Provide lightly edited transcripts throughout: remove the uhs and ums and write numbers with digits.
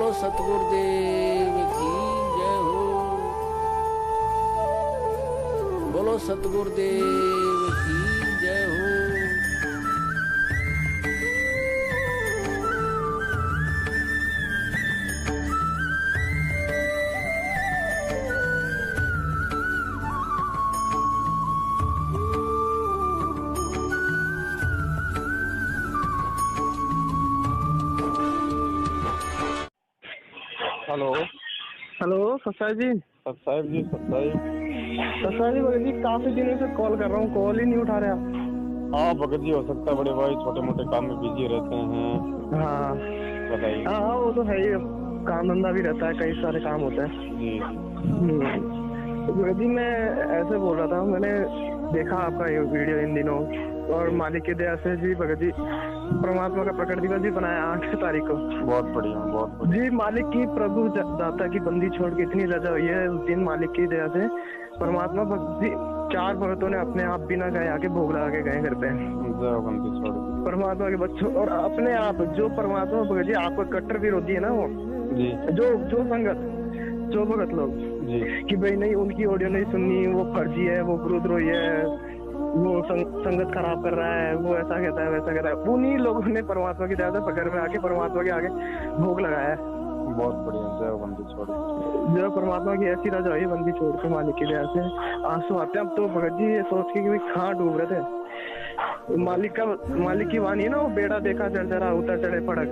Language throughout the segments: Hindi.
बोलो सतगुरुदेव की जय हो। बोलो सतगुरुदेव की जय हो। हेलो हेलो सत्साई जी। साहब जी सत्साई जी भगत जी काफी दिनों से कॉल कर रहा हूँ, कॉल ही नहीं उठा रहा। हाँ भगत जी, हो सकता है बड़े भाई छोटे मोटे काम में बिजी रहते हैं। हाँ बताइए। हाँ वो तो है ही, काम धंधा भी रहता है, कई सारे काम होते हैं जी तो भगत जी मैं ऐसे बोल रहा था, मैंने देखा आपका ये वीडियो इन दिनों, और मालिक की दया से जी भगत जी परमात्मा का प्रकट दिवस भी बनाया 8 तारीख को। बहुत बढ़िया, बहुत बढ़िया। जी मालिक की प्रभु दाता की बंदी छोड़ के इतनी रजा हुई है उस दिन मालिक की दया से। परमात्मा भक्ति 4 भक्तों ने अपने आप बिना गए आके भोग लगा के गए घर पे बंदी छोड़ दी। परमात्मा के बच्चों, और अपने आप जो परमात्मा भगत जी आपका कट्टर विरोधी है ना वो जी, जो संगत जो भगत लोग जी कि भाई नहीं उनकी ऑडियो नहीं सुननी, वो फर्जी है, वो गुरुद्रोही है, वो संगत खराब कर रहा है, वो ऐसा कहता है वैसा कहता है, उन्हीं लोगों ने परमात्मा की दया से पकड़ में आके परमात्मा के आगे भोग लगाया है। बहुत बढ़िया। जय बंदी छोड़ दी। जो परमात्मा की ऐसी रजा हुई बंदी छोड़ के मालिक की दया से आंसू आते हैं। अब तो भगत जी ये सोच के कि कहाँ डूब रहे थे, मालिक की वाणी है ना, वो बेड़ा देखा चढ़ उतर चढ़े फड़क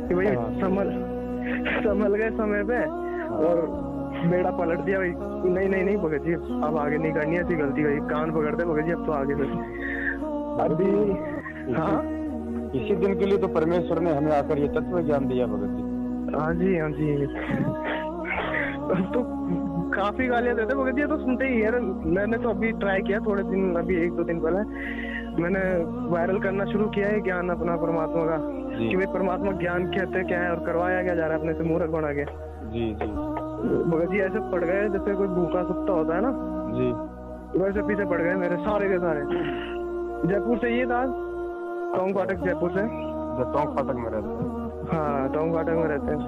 कि भाई संभल गए समय पे और बेड़ा पलट दिया भाई। नहीं भगत जी अब आगे नहीं करनी ऐसी गलती, भाई कान पकड़ते भगत जी अब तो आगे अभी। हाँ इसी दिन के लिए तो परमेश्वर ने हमें आकर ये तत्व ज्ञान दिया भगत जी। हाँ जी हाँ जी तो काफी गालियां देते भगत जी, तो सुनते ही है। मैंने तो अभी ट्राई किया थोड़े दिन, अभी 1-2 दिन पहले मैंने वायरल करना शुरू किया है ज्ञान अपना परमात्मा का, कि भाई परमात्मा ज्ञान कहते क्या है और करवाया क्या जा रहा है अपने से मूर्ख बना के। जी जी भगत जी ऐसे पड़ गए जैसे कोई भूखा सुत्ता होता है ना जी, वैसे पीछे पड़ गए मेरे सारे के सारे। जयपुर से ये था, टोंक फाटक जयपुर से। टोंक फाटक में रहते हैं। हाँ टोंक फाटक में रहते हैं,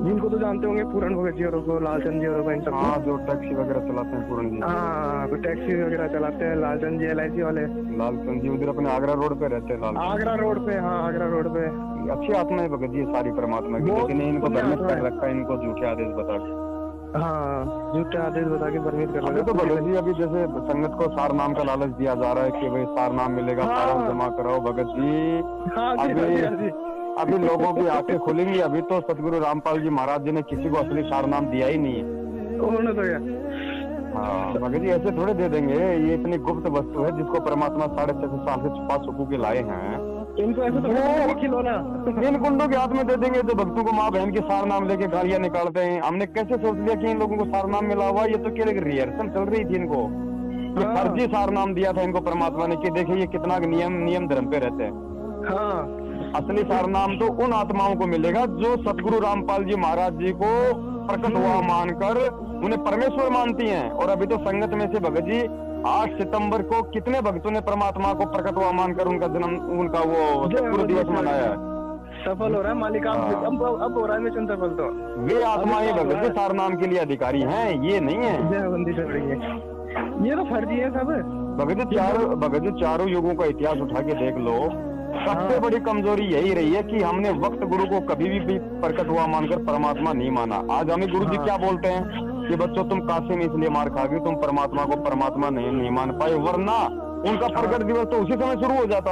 जिनको तो जानते होंगे पूरन भगत जी और को, लालचंद जी और इन सब। हाँ जो टैक्सी वगैरह चलाते हैं पूरन जी। हाँ कोई टैक्सी वगैरह चलाते हैं, लालचंद जी LIC वाले। लालचंद जी उधर अपने आगरा रोड पे रहते हैं। आगरा रोड पे, हाँ आगरा रोड पे। अच्छी आत्मा है भगत जी सारी परमात्मा की, लेकिन इनको भ्रमित कर रखा है, इनको झूठे आदेश बता के। हाँ झूठे आदेश बता के भ्रमित कर रखा है। तो भगत जी अभी जैसे संगत को सार नाम का लालच दिया जा रहा है कि भाई सार नाम मिलेगा, सारा जमा कराओ भगत जी। अभी लोगों की आंखें खुलेंगी। अभी तो सतगुरु रामपाल जी महाराज जी ने किसी को असली सार नाम दिया ही नहीं है। उन्होंने तो क्या, हाँ भगत जी ऐसे थोड़े दे देंगे। ये इतनी गुप्त वस्तु है जिसको परमात्मा 6.5 साल से छुपा छुपू के लाए हैं। इनको ऐसे तो खिलौना इन गुंडों के हाथ में दे देंगे जो भक्तों को माँ बहन के सार नाम लेके गालियां निकालते हैं। हमने कैसे सोच लिया कि इन लोगों को सार नाम मिला हुआ, ये तो केवल रिहर्सल चल रही थी इनको। ये फर्जी सार नाम दिया था इनको परमात्मा ने कि देखिए ये कितना नियम धर्म पे रहते हैं। हाँ असली सार नाम तो उन आत्माओं को मिलेगा जो सतगुरु रामपाल जी महाराज जी को प्रकट हुआ मानकर उन्हें परमेश्वर मानती हैं। और अभी तो संगत में से भगत जी 8 सितंबर को कितने भक्तों ने परमात्मा को प्रकट हुआ मानकर उनका जन्म, उनका वो सतगुरु दिवस मनाया है। सफल हो रहा है मालिक, अब हो रहा है मिशन सफल। तो वे आत्माएं भगत जी सार नाम के लिए अधिकारी हैं, ये नहीं है। बंदी चल रही है, ये तो फर्जी है सब। भगत जी चारों युगों का इतिहास उठा के देख लो, सबसे बड़ी कमजोरी यही रही है कि हमने वक्त गुरु को कभी भी प्रकट हुआ मानकर परमात्मा नहीं माना। आज हमें गुरु जी क्या बोलते हैं कि बच्चों तुम काशी में इसलिए मार खा गए, तुम परमात्मा को परमात्मा नहीं मान पाए, वरना उनका प्रकट दिवस तो उसी समय शुरू हो जाता।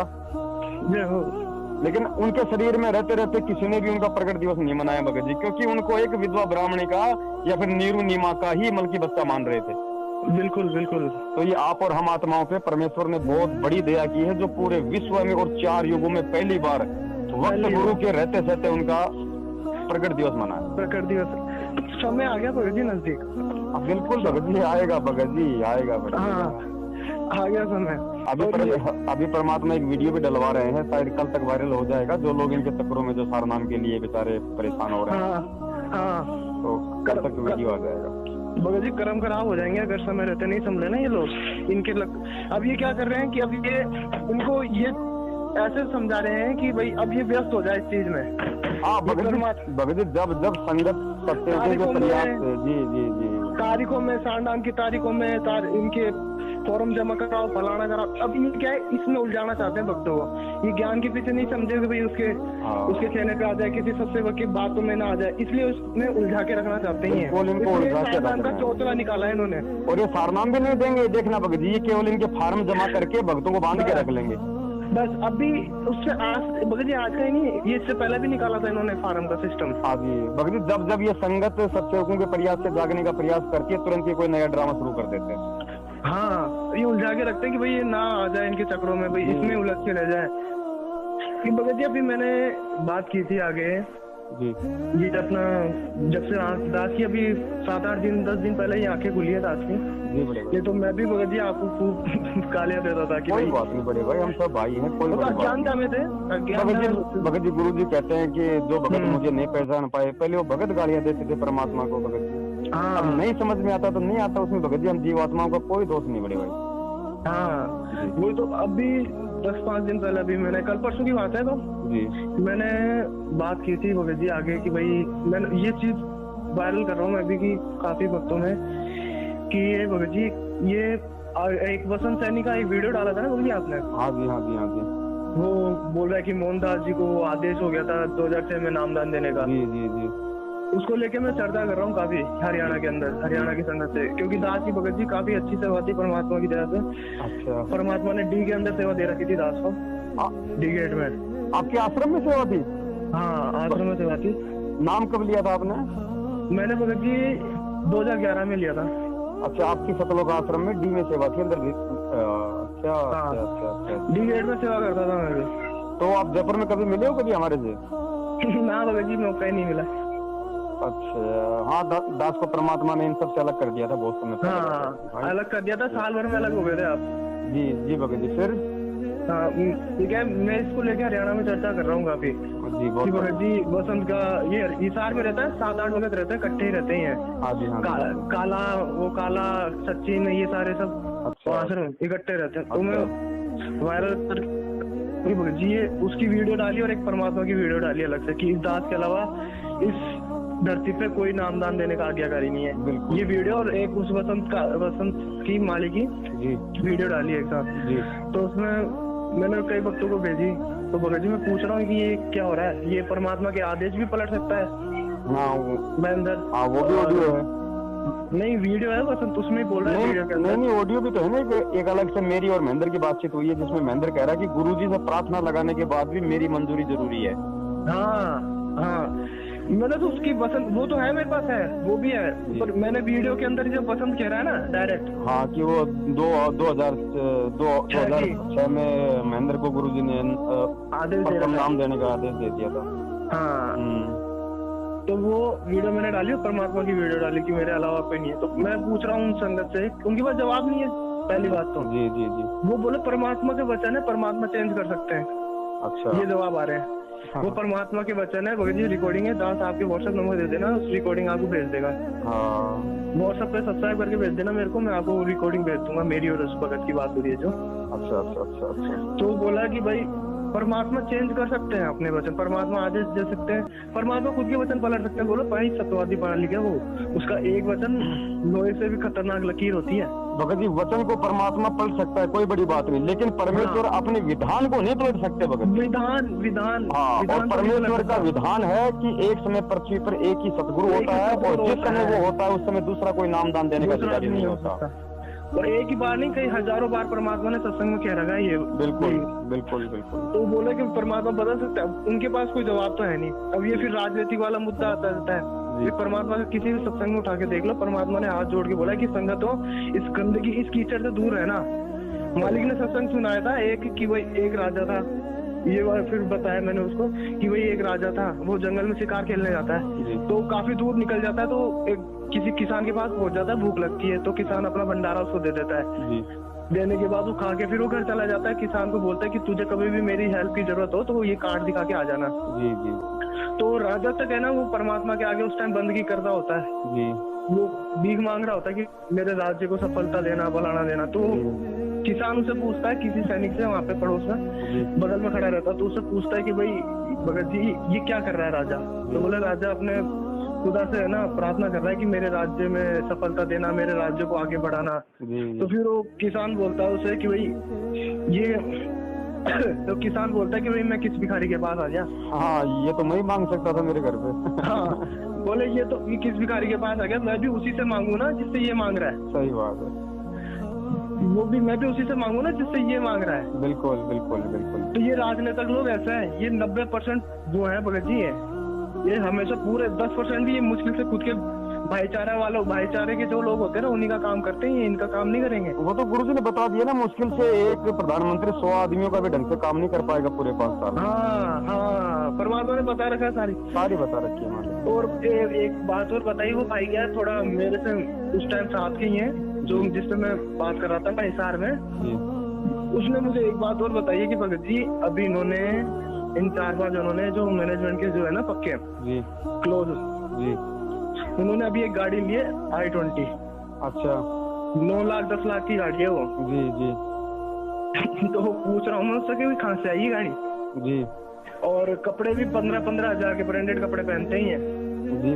लेकिन उनके शरीर में रहते रहते किसी ने भी उनका प्रकट दिवस नहीं मनाया भगत जी, क्योंकि उनको एक विधवा ब्राह्मणी का या फिर नीरू नीमा का ही मलकी बच्चा मान रहे थे। बिल्कुल बिल्कुल। तो ये आप और हम आत्माओं पे परमेश्वर ने बहुत बड़ी दया की है, जो पूरे विश्व में और 4 युगों में पहली बार वक्त गुरु के रहते सहते उनका प्रकट दिवस मनाया। प्रकट दिवस समय आ गया भगत जी नजदीक। बिल्कुल भगत जी आएगा, भगत जी आएगा। आ गया समय। अभी परमात्मा एक वीडियो भी डलवा रहे हैं, शायद कल तक वायरल हो जाएगा। जो लोग इनके चक्करों में जो सार नाम के लिए बेचारे परेशान हो रहे हैं, तो कल तक वीडियो आ जाएगा। भगत जी कर्म खराब हो जाएंगे अगर समय रहते नहीं समझे ना ये लोग। इनके अब ये क्या कर रहे हैं कि अब ये उनको ये ऐसे समझा रहे हैं कि भाई अब ये व्यस्त हो जाए इस चीज में। हाँ भगत जी जब जब संगत सत्य के प्रयास से जी तारीखों में सांडान की तारीखों में इनके फॉर्म जमा कराओ, फलाना कराओ। अब ये क्या है, इसमें उलझाना चाहते हैं भक्तों को। ये ज्ञान के पीछे नहीं समझे कि भाई उसके कहने पे आ जाए, किसी सत्सेवक की बातों में ना आ जाए, इसलिए उसमें उलझा के रखना चाहते हैं। सारनाम का चौथरा निकाला है इन्होंने, और ये सारनाम भी नहीं देंगे। देखना भगत जी, ये केवल इनके फार्म जमा करके भक्तों को बांध के रख लेंगे बस। अभी उससे आज भगत जी आज का ही नहीं, ये इससे पहले भी निकाला था इन्होंने फार्म का सिस्टम। हाँ जी भगत जी, जब जब ये संगत सत्सेवकों के प्रयास से जागने का प्रयास करती है, तुरंत ये कोई नया ड्रामा शुरू कर देते हैं। हाँ, ये उलझा के रखते हैं कि भाई ये ना आ जाए इनके चक्रों में, भाई इसमें उलझ के रह जाए। कि भगत जी अभी मैंने बात की थी आगे जी, ये अपना जब से दास की अभी 7-8 दिन 10 दिन पहले ही आंखें खुली है दास की जी। ये तो मैं भी भगत जी आपको खूब गालियां देता था कि कोई बात नहीं बड़े भाई, हम सब भाई हैं, कोई अज्ञान का में थे। भगत जी गुरु जी कहते हैं कि जो भगत मुझे नहीं पहचान पाए, पहले वो भगत गालियां देते थे परमात्मा को। भगत जी अब नहीं समझ में आता तो नहीं आता, उसमें भगत जी हम जीवात्माओं का कोई दोष नहीं बड़े भाई। हाँ वो तो अभी 10-5 दिन पहले, अभी मैंने कल परसों की बात है तो जी मैंने बात की थी भगत जी आगे कि भाई मैंने ये चीज वायरल कर रहा हूँ मैं भी कि काफी भक्तों में कि ये भगत जी ये एक वसंत सैनी का एक वीडियो डाला था ना भगत जी आपने। हाँ जी हाँ जी हाँ जी। वो बोल रहा है कि मोहनदास जी को आदेश हो गया था 2006 में नामदान देने का। जी जी जी। उसको लेके मैं चर्चा कर रहा हूँ काफी हरियाणा के अंदर, हरियाणा की संगत से, क्योंकि दास की भगत जी काफी अच्छी सेवा थी परमात्मा की दया से। अच्छा। परमात्मा ने डी के अंदर सेवा दे रखी थी दास को, डी गेट में। आपके आश्रम में सेवा थी? हाँ आश्रम में सेवा थी। नाम कब लिया था आपने? मैंने भगत जी 2011 में लिया था। अच्छा, आपकी सतलोक आश्रम में डी में सेवा थी अंदर? अच्छा, डी गेट में सेवा करता था मैं भी। तो आप जयपुर में कभी मिले हो कभी हमारे से? ना भगत जी मौका ही नहीं मिला। अच्छा हाँ, दास को परमात्मा ने इन सब से अलग कर दिया था बहुत समय पहले। हाँ अलग कर दिया था, साल भर में अलग हो गए थे आप। जी जी भगत जी। फिर हाँ ठीक है, मैं इसको लेके हरियाणा में चर्चा कर रहा हूँ काफी जी। बहुत भगत जी वसंत का ये हिसार में रहता है, 7-8 भगत रहते हैं, इकट्ठे ही रहते हैं। हाँ जी हाँ। काला सचिन ये सारे सब आश्रम इकट्ठे रहते हैं। तो मैं वायरल भगत जी ये उसकी वीडियो डाली और एक परमात्मा की वीडियो डाली अलग से कि इस दास के अलावा इस धरती पे कोई नामदान देने का आज्ञाकारी नहीं है। ये वीडियो और एक उस वसंत की माली की वीडियो डाली एक साथ जी। तो उसमें मैंने कई भक्तों को भेजी। तो भगत जी मैं पूछ रहा हूँ कि ये क्या हो रहा है, ये परमात्मा के आदेश भी पलट सकता है? महेंद्र वो भी ऑडियो है? नहीं वीडियो है वसंत, उसमें बोल रहा है। नहीं ऑडियो भी तो है ना, एक अलग से मेरी और महेंद्र की बातचीत हुई है जिसमें महेंद्र कह रहा है कि गुरुजी से प्रार्थना लगाने के बाद भी मेरी मंजूरी जरूरी है। हाँ मैंने तो उसकी वसंत वो तो है मेरे पास है, वो भी है, पर मैंने वीडियो के अंदर जब वसंत कह रहा है ना डायरेक्ट, हाँ कि वो 2006 में महेंद्र को गुरुजी ने आदेश नाम देने का आदेश दे दिया था। हाँ तो वो वीडियो मैंने डाली, परमात्मा की वीडियो डाली कि मेरे अलावा कोई नहीं है। तो मैं पूछ रहा हूँ संगत से, उनके पास जवाब नहीं है पहली बात तो। जी जी जी। वो बोले परमात्मा के वचन है, परमात्मा चेंज कर सकते हैं। अच्छा, ये जवाब आ रहे हैं। हाँ। वो परमात्मा के वचन है। भगत जी रिकॉर्डिंग है, दास आपके व्हाट्सएप नंबर दे देना, उस रिकॉर्डिंग आपको भेज देगा। व्हाट्सएप पे सब्सक्राइब करके भेज देना मेरे को, मैं आपको रिकॉर्डिंग भेज दूंगा मेरी और उस भगत की बात हो रही है जो। अच्छा। तो बोला कि भाई परमात्मा चेंज कर सकते हैं अपने वचन, परमात्मा आदेश दे सकते हैं, परमात्मा खुद के वचन पलट सकते हैं। बोलो भाई सत्यवादी पढ़ा लिखा वो, उसका एक वचन लोहे से भी खतरनाक लकीर होती है। भगत जी वचन को परमात्मा पलट सकता है, कोई बड़ी बात नहीं, लेकिन परमेश्वर अपने विधान को नहीं पलट सकते भगत। विधान और परमेश्वर का विधान है कि एक समय पृथ्वी पर एक ही सतगुरु होता है, और जिस समय वो होता है उस समय दूसरा कोई नामदान देने का अधिकारी नहीं होता। और एक ही बार नहीं, कई हजारों बार परमात्मा ने सत्संग में कह रखा है ये। बिल्कुल। तो बोले कि परमात्मा बदल सकता है, उनके पास कोई जवाब तो है नहीं। अब ये फिर राजनीतिक वाला मुद्दा आता है। ये परमात्मा का किसी भी सत्संग में उठा के देख लो, परमात्मा ने हाथ जोड़ के बोला कि संगत हो, इस गंदगी इस कीचड़ से दूर रहना। मालिक ने सत्संग सुनाया था एक कि वही एक राजा था, ये फिर बताया मैंने उसको कि वही एक राजा था, वो जंगल में शिकार खेलने जाता है, तो काफी दूर निकल जाता है, तो एक किसी किसान के पास पहुंच जाता है, भूख लगती है, तो किसान अपना भंडारा उसको दे देता है। देने के बाद वो खा के फिर वो घर चला जाता है। किसान को बोलता है कि तुझे कभी भी मेरी हेल्प की जरूरत हो तो वो ये कार्ड दिखा के आ जाना। जी। तो राजा तक है ना, वो परमात्मा के आगे उस टाइम बंदगी कर रहा होता है। वो भीख मांग रहा होता है कि मेरे राज्य को सफलता देना, फलाना देना। तो किसान उसे पूछता है, किसी सैनिक से वहाँ पे पड़ोस में बगल में खड़ा रहता, तो उसे पूछता है कि भाई भगत जी ये क्या कर रहा है राजा? तो बोले राजा अपने खुदा से है ना प्रार्थना कर रहा है कि मेरे राज्य में सफलता देना, मेरे राज्य को आगे बढ़ाना। तो फिर वो किसान बोलता है उसे कि भाई ये तो किसान बोलता है कि भाई मैं किस भिखारी के पास आ गया? हाँ, ये तो मैं ही मांग सकता था मेरे घर पे। हाँ, बोले ये तो ये किस भिखारी के पास आ गया, मैं भी उसी से मांगू ना जिससे ये मांग रहा है। सही बात है, वो भी मैं भी उसी से मांगू ना जिससे ये मांग रहा है। बिल्कुल बिल्कुल बिल्कुल। तो ये राजनेता लोग ऐसे हैं, ये 90% जो है भगत जी है, ये हमेशा पूरे 10% भी ये मुश्किल से खुद के भाईचारे के जो लोग होते हैं ना उन्हीं का काम करते हैं, इनका काम नहीं करेंगे। वो तो गुरुजी ने बता दिया ना, मुश्किल से एक प्रधानमंत्री 100 आदमियों का भी ढंग से काम नहीं कर पाएगा पूरे 5 साल। हाँ हाँ, परमात्मा ने बता रखा है सारी बता रखी है हमारे। और एक बात और बताई, वो भाई क्या थोड़ा मेरे से उस टाइम साथ के ही है जो जिससे मैं बात कर रहा था हिसार में, उसने मुझे एक बात और बताई है कि भगत जी अभी इन्होंने इन 4-5 जनों ने जो मैनेजमेंट के जो है ना पक्के क्लोज जी, उन्होंने अभी एक गाड़ी ली है i20। अच्छा, 9 लाख 10 लाख की गाड़ी है वो। जी जी। तो पूछ रहा हूँ मैं उससे कि कहाँ से आई ये गाड़ी? जी। और कपड़े भी 15-15 हजार के ब्रांडेड कपड़े पहनते ही हैं। जी जी।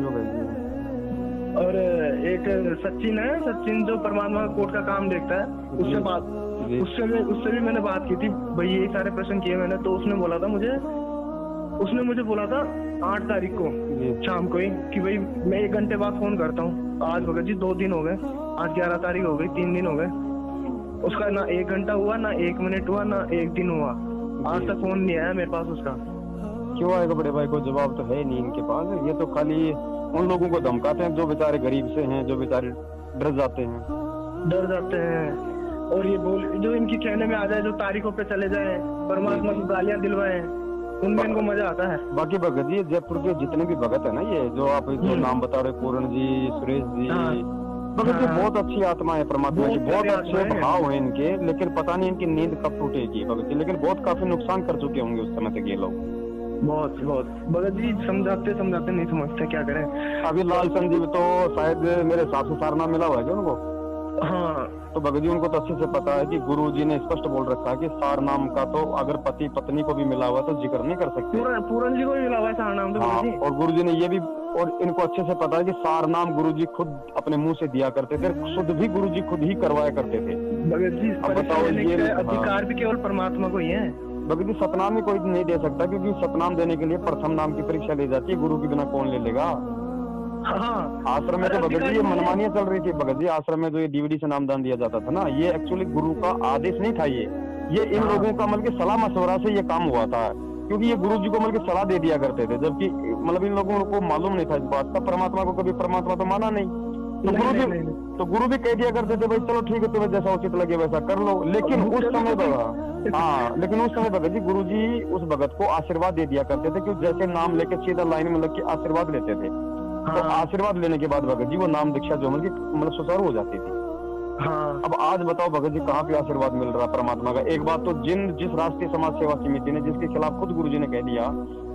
और एक सचिन है, सचिन जो परमात्मा कोर्ट का काम देखता है, उससे भी मैंने बात की थी भाई, ये सारे प्रश्न किए मैंने। तो उसने मुझे बोला था 8 तारीख को शाम को ही कि भाई मैं 1 घंटे बाद फोन करता हूँ। आज भगत जी 2 दिन हो गए, आज 11 तारीख हो गई, 3 दिन हो गए, उसका ना 1 घंटा हुआ, ना 1 मिनट हुआ, ना 1 दिन हुआ, आज तक फोन नहीं आया मेरे पास उसका। क्यों आएगा बड़े भाई, को जवाब तो है नहीं इनके पास। ये तो खाली उन लोगों को धमकाते हैं जो बेचारे गरीब से हैं, जो बेचारे डर जाते हैं। और ये जो इनकी कहने में आ जाए, जो तारीखों पे चले जाए, परमात्मा की गालियां दिलवाए, उनमें इनको मजा आता है। बाकी भगत जी जयपुर के जितने भी भगत है ना, ये जो आप जो नाम बता रहे, पूर्ण जी, सुरेश जी, भगत जी बहुत अच्छी आत्मा है परमात्मा की, बहुत अच्छे भाव है इनके, लेकिन पता नहीं इनकी नींद कब टूटेगी भगत जी। लेकिन बहुत काफी नुकसान कर चुके होंगे उस समय तक ये लोग। बहुत भगत जी समझाते नहीं समझते, क्या करें। अभी लाल संजीव तो शायद मेरे हिसाब से सारनाम मिला हुआ है क्या उनको? हाँ, तो भगत जी उनको तो अच्छे से पता है कि गुरु जी ने स्पष्ट बोल रखा है कि सार नाम का तो अगर पति पत्नी को भी मिला हुआ तो जिक्र नहीं कर सकते। पूरन जी को भी मिला हुआ है सार नाम तो। हाँ, और गुरु जी ने ये भी, और इनको अच्छे से पता है कि सार नाम गुरु जी खुद अपने मुंह से दिया करते थे, शुद्ध भी गुरु जी खुद ही करवाया करते थे। भगत जी बताओ, ये अधिकार भी केवल परमात्मा को ही है। भगत जी सतनाम ही कोई नहीं दे सकता, क्योंकि सतनाम देने के लिए प्रथम नाम की परीक्षा ली जाती है, गुरु के बिना कौन ले लेगा। हाँ, आश्रम में तो भगत जी ये मनमानियां चल रही थी भगत जी। आश्रम में जो ये डीवीडी से नामदान दिया जाता था ना, ये एक्चुअली गुरु का आदेश नहीं था, ये इन लोगों का मतलब सलाह मशवरा से ये काम हुआ था, क्योंकि ये गुरु जी को मतलब सलाह दे दिया करते थे, जबकि मतलब इन लोगों को मालूम नहीं था इस बात का। परमात्मा को कभी परमात्मा तो माना नहीं, तो गुरु भी कह दिया करते थे भाई चलो ठीक है, तुम्हें जैसा उचित लगे वैसा कर लो। लेकिन उस समय भगत जी गुरु जी उस भगत को आशीर्वाद दे दिया करते थे, क्योंकि जैसे नाम लेके सीधा लाइन में लग के आशीर्वाद लेते थे। तो आशीर्वाद लेने के बाद भगत जी वो नाम दीक्षा जो मतलब सुचारू हो जाती थी। हाँ। अब आज बताओ भगत जी कहाँ पे आशीर्वाद मिल रहा परमात्मा का? एक बात तो जिस राष्ट्रीय समाज सेवा समिति ने, जिसके खिलाफ खुद गुरु जी ने कह दिया